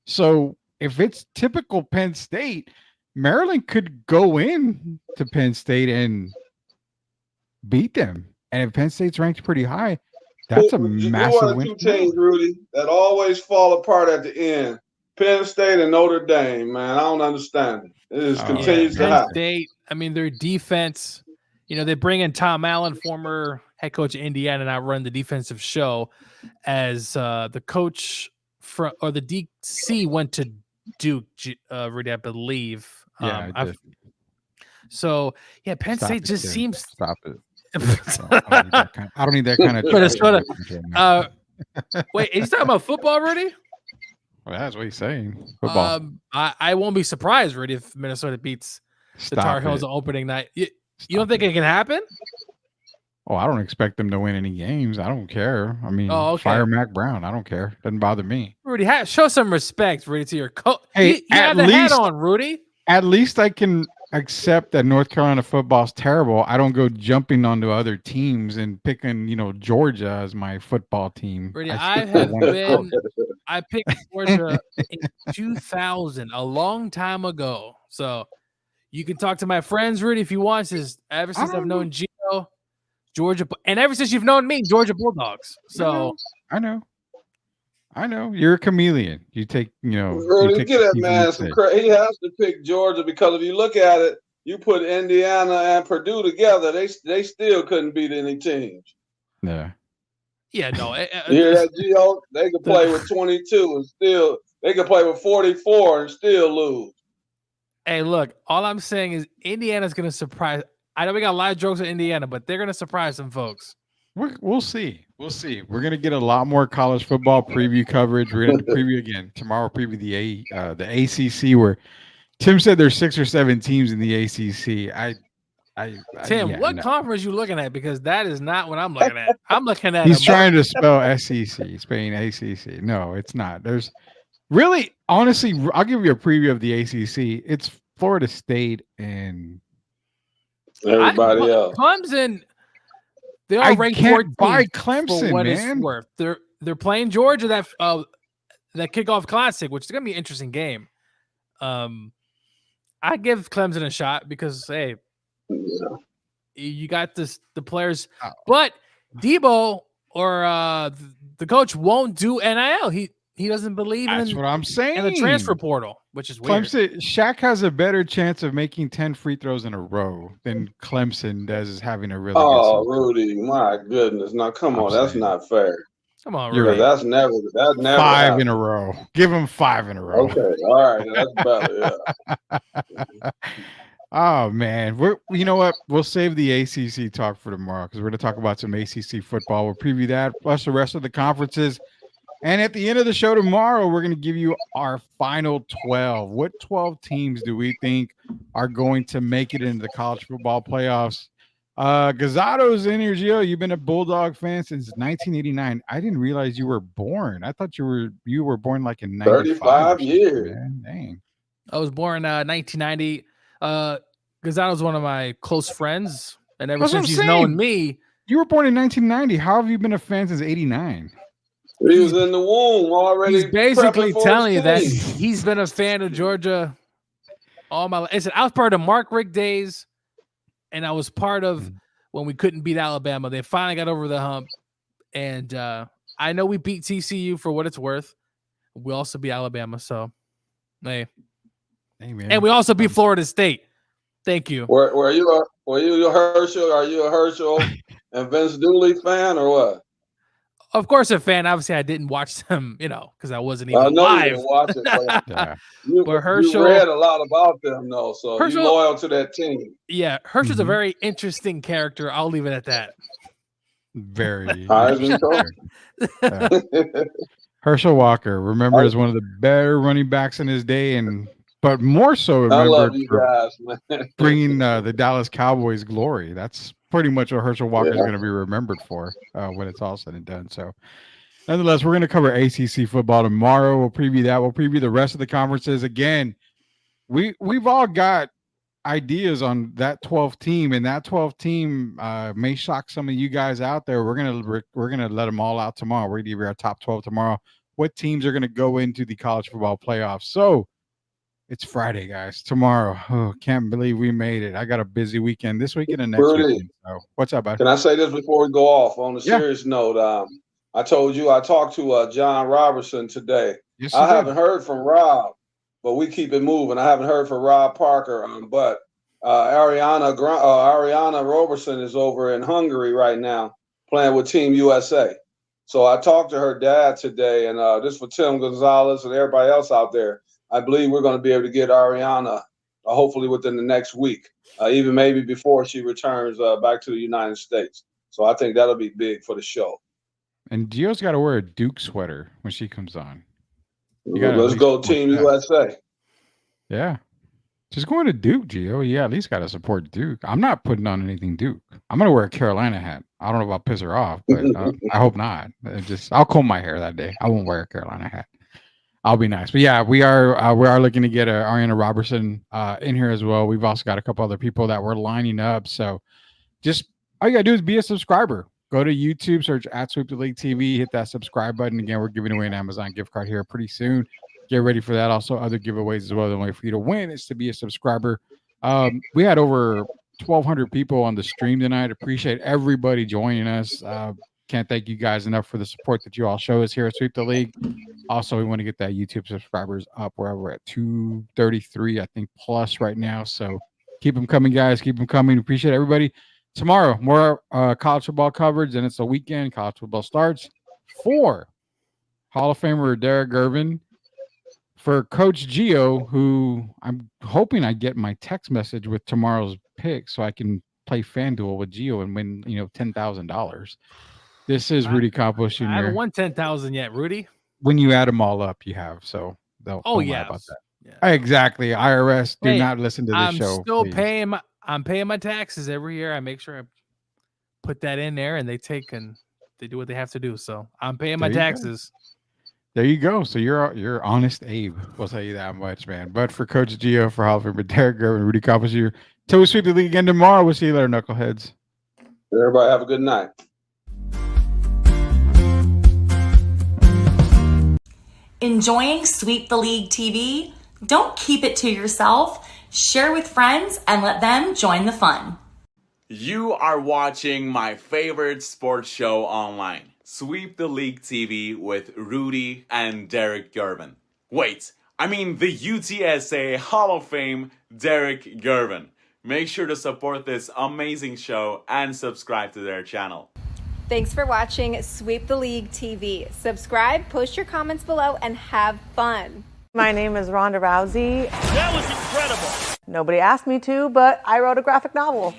So if it's typical Penn State, Maryland could go in to Penn State and beat them. And if Penn State's ranked pretty high, that's a massive win. Two teams, Rudy, that always fall apart at the end. Penn State and Notre Dame, man. I don't understand it. It just continues to Penn happen. State, I mean, their defense, they bring in Tom Allen, former head coach of Indiana, and I run the defensive show as the coach or the DC went to Duke, Rudy, I believe. Yeah, I did. So, Penn State just seems... Stop it. I don't need that kind of... Minnesota. Wait, he's talking about football, Rudy? Well, that's what he's saying. Football. I won't be surprised, Rudy, if Minnesota beats the Tar Heels on opening night. You don't think it can happen? Oh, I don't expect them to win any games. I don't care. I mean, fire Mac Brown. I don't care. Doesn't bother me. Rudy, show some respect, Rudy, to your coach. Hey, you have the hat on, Rudy. At least I can accept that North Carolina football is terrible. I don't go jumping onto other teams and picking, Georgia as my football team. Rudy, I picked Georgia in 2000, a long time ago. So you can talk to my friends, Rudy, if you want. Ever since I've known Gio, Georgia, and ever since you've known me, Georgia Bulldogs. So I know. You're a chameleon. You take, Rudy, get that man some credit. He has to pick Georgia because if you look at it, you put Indiana and Purdue together, they still couldn't beat any teams. Yeah. Yeah, no. You hear that, Gio? They could play with 22 and still. They could play with 44 and still lose. Hey, look. All I'm saying is Indiana's going to surprise. I know we got a lot of jokes in Indiana, but they're going to surprise some folks. We'll see. We're gonna get a lot more college football preview coverage. We're gonna preview again tomorrow. Preview the ACC, where Tim said there's 6 or 7 teams in the ACC. Tim, what conference you looking at? Because that is not what I'm looking at. I'm looking at. He's trying to spell SEC, Spain ACC. No, it's not. There's really, honestly, I'll give you a preview of the ACC. It's Florida State and everybody else. Clemson. They are ranked 14th by Clemson, for what man. It's worth. They're playing Georgia that kickoff classic, which is gonna be an interesting game. I give Clemson a shot because you got the players, but Debo or the coach won't do NIL. He doesn't believe That's what I'm saying. in the transfer portal, which is weird. Clemson, Shaq has a better chance of making 10 free throws in a row than Clemson does having a really good season. Rudy, my goodness. Now, come on. That's not fair. Come on, Rudy. Rudy. That's never 5 happened. in a row. Give him 5 in a row. Okay. All right. That's better. Yeah. Oh, man. You know what? We'll save the ACC talk for tomorrow because we're going to talk about some ACC football. We'll preview that, plus the rest of the conferences. And at the end of the show tomorrow, we're going to give you our final 12. What 12 teams do we think are going to make it into the college football playoffs? Gazzado's in here, Gio. You've been a Bulldog fan since 1989. I didn't realize you were born. I thought you were born like in 95. 35 years. Man. Dang. I was born 1990. Gazzado's one of my close friends, and ever since he's known me. You were born in 1990. How have you been a fan since 89? He was in the womb already. He's basically telling you that he's been a fan of Georgia all my life. Listen, I was part of Mark Richt days, and I was part of when we couldn't beat Alabama. They finally got over the hump, and I know we beat TCU for what it's worth. We also beat Alabama, so hey, man. And we also beat Florida State. Thank you. Were you a Herschel? Are you a Herschel and Vince Dooley fan or what? Of course, a fan. Obviously, I didn't watch them, because I wasn't even live. You didn't watch it, but you Herschel, read a lot about them, though, so you're loyal to that team. Yeah, Herschel's a very interesting character. I'll leave it at that. Very. Herschel Walker, remember as one of the better running backs in his day, but more so remembered for bringing the Dallas Cowboys glory. That's pretty much what Herschel Walker is going to be remembered for when it's all said and done. So, nonetheless, we're going to cover ACC football tomorrow. We'll preview that. We'll preview the rest of the conferences. Again, we've all got ideas on that 12th team, and that 12th team may shock some of you guys out there. We're gonna let them all out tomorrow. We're going to give you our top 12 tomorrow. What teams are going to go into the college football playoffs? So. It's Friday, guys. Tomorrow. Oh, can't believe we made it. I got a busy weekend this weekend and next weekend. So, what's up, bud? Can I say this before we go off? On a serious note, I told you I talked to John Robertson today. Yes, I you did. haven't heard from Rob, but we keep it moving. I haven't heard from Rob Parker, but Ariana Robertson is over in Hungary right now playing with Team USA. So I talked to her dad today, and this for Tim Gonzalez and everybody else out there. I believe we're going to be able to get Ariana hopefully within the next week, even maybe before she returns back to the United States. So I think that'll be big for the show. And Gio's got to wear a Duke sweater when she comes on. Let's go Team USA. Yeah. Just going to Duke, Gio. Yeah, at least got to support Duke. I'm not putting on anything Duke. I'm going to wear a Carolina hat. I don't know if I'll piss her off, but I hope not. I'll comb my hair that day. I won't wear a Carolina hat. I'll be nice. But yeah, we are looking to get Ariana Robertson in here as well. We've also got a couple other people that we're lining up. So just all you got to do is be a subscriber. Go to YouTube, search at Sweep the League TV, hit that subscribe button. Again, we're giving away an Amazon gift card here pretty soon. Get ready for that. Also, other giveaways as well. The only way for you to win is to be a subscriber. We had over 1,200 people on the stream tonight. Appreciate everybody joining us. Can't thank you guys enough for the support that you all show us here at Sweep the League. Also, we want to get that YouTube subscribers up. We're at 233, I think, plus right now. So keep them coming, guys. Keep them coming. Appreciate everybody. Tomorrow, more college football coverage, and it's a weekend. College football starts for Hall of Famer Derek Gervin, for Coach Gio, who I'm hoping I get my text message with tomorrow's pick so I can play FanDuel with Gio and win, $10,000. This is Rudy Campos Jr. I haven't won 10,000 yet, Rudy. When you add them all up, you have. So don't lie about that. Yeah. Exactly. IRS, do not listen to this show. I'm still paying I'm paying my taxes every year. I make sure I put that in there, and they do what they have to do. So I'm paying my taxes. There you go. So you're honest Abe. We'll tell you that much, man. But for Coach Gio, for Hall of Famer Derek Gervin, Rudy Campos here. Till we sweep the league again tomorrow. We'll see you later, knuckleheads. Everybody have a good night. Enjoying Sweep the League TV? Don't keep it to yourself. Share with friends and let them join the fun. You are watching my favorite sports show online, Sweep the League TV with Rudy and Derek Gervin. Wait, I mean the UTSA Hall of Fame Derek Gervin. Make sure to support this amazing show and subscribe to their channel. Thanks for watching Sweep the League TV. Subscribe, post your comments below, and have fun. My name is Ronda Rousey. That was incredible. Nobody asked me to, but I wrote a graphic novel.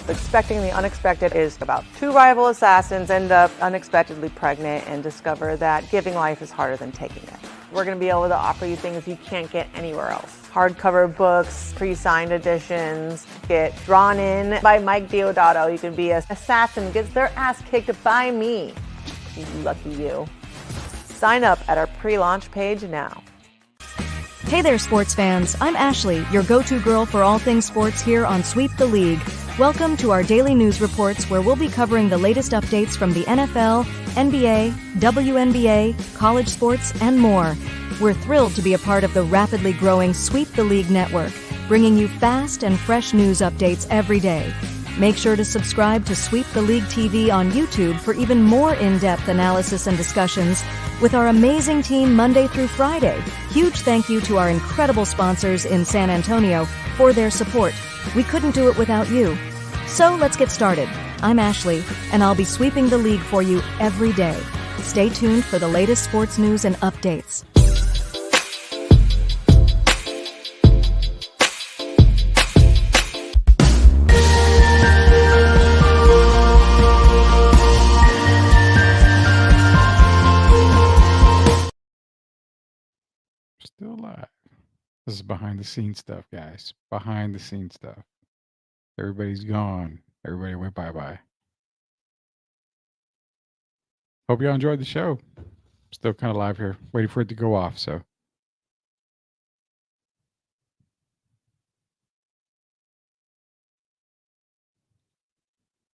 Expecting the Unexpected is about two rival assassins end up unexpectedly pregnant and discover that giving life is harder than taking it. We're going to be able to offer you things you can't get anywhere else. Hardcover books, pre-signed editions, get drawn in by Mike Deodato. You can be an assassin who gets their ass kicked by me. You lucky you. Sign up at our pre-launch page now. Hey there, sports fans. I'm Ashley, your go-to girl for all things sports here on Sweep the League. Welcome to our daily news reports where we'll be covering the latest updates from the NFL, NBA, WNBA, college sports, and more. We're thrilled to be a part of the rapidly growing Sweep the League network, bringing you fast and fresh news updates every day. Make sure to subscribe to Sweep the League TV on YouTube for even more in-depth analysis and discussions with our amazing team Monday through Friday. Huge thank you to our incredible sponsors in San Antonio for their support. We couldn't do it without you. So let's get started. I'm Ashley, and I'll be sweeping the league for you every day. Stay tuned for the latest sports news and updates. Still alive. This is behind the scenes stuff, guys. Behind the scenes stuff. Everybody's gone. Everybody went bye-bye. Hope y'all enjoyed the show. Still kind of live here, waiting for it to go off. So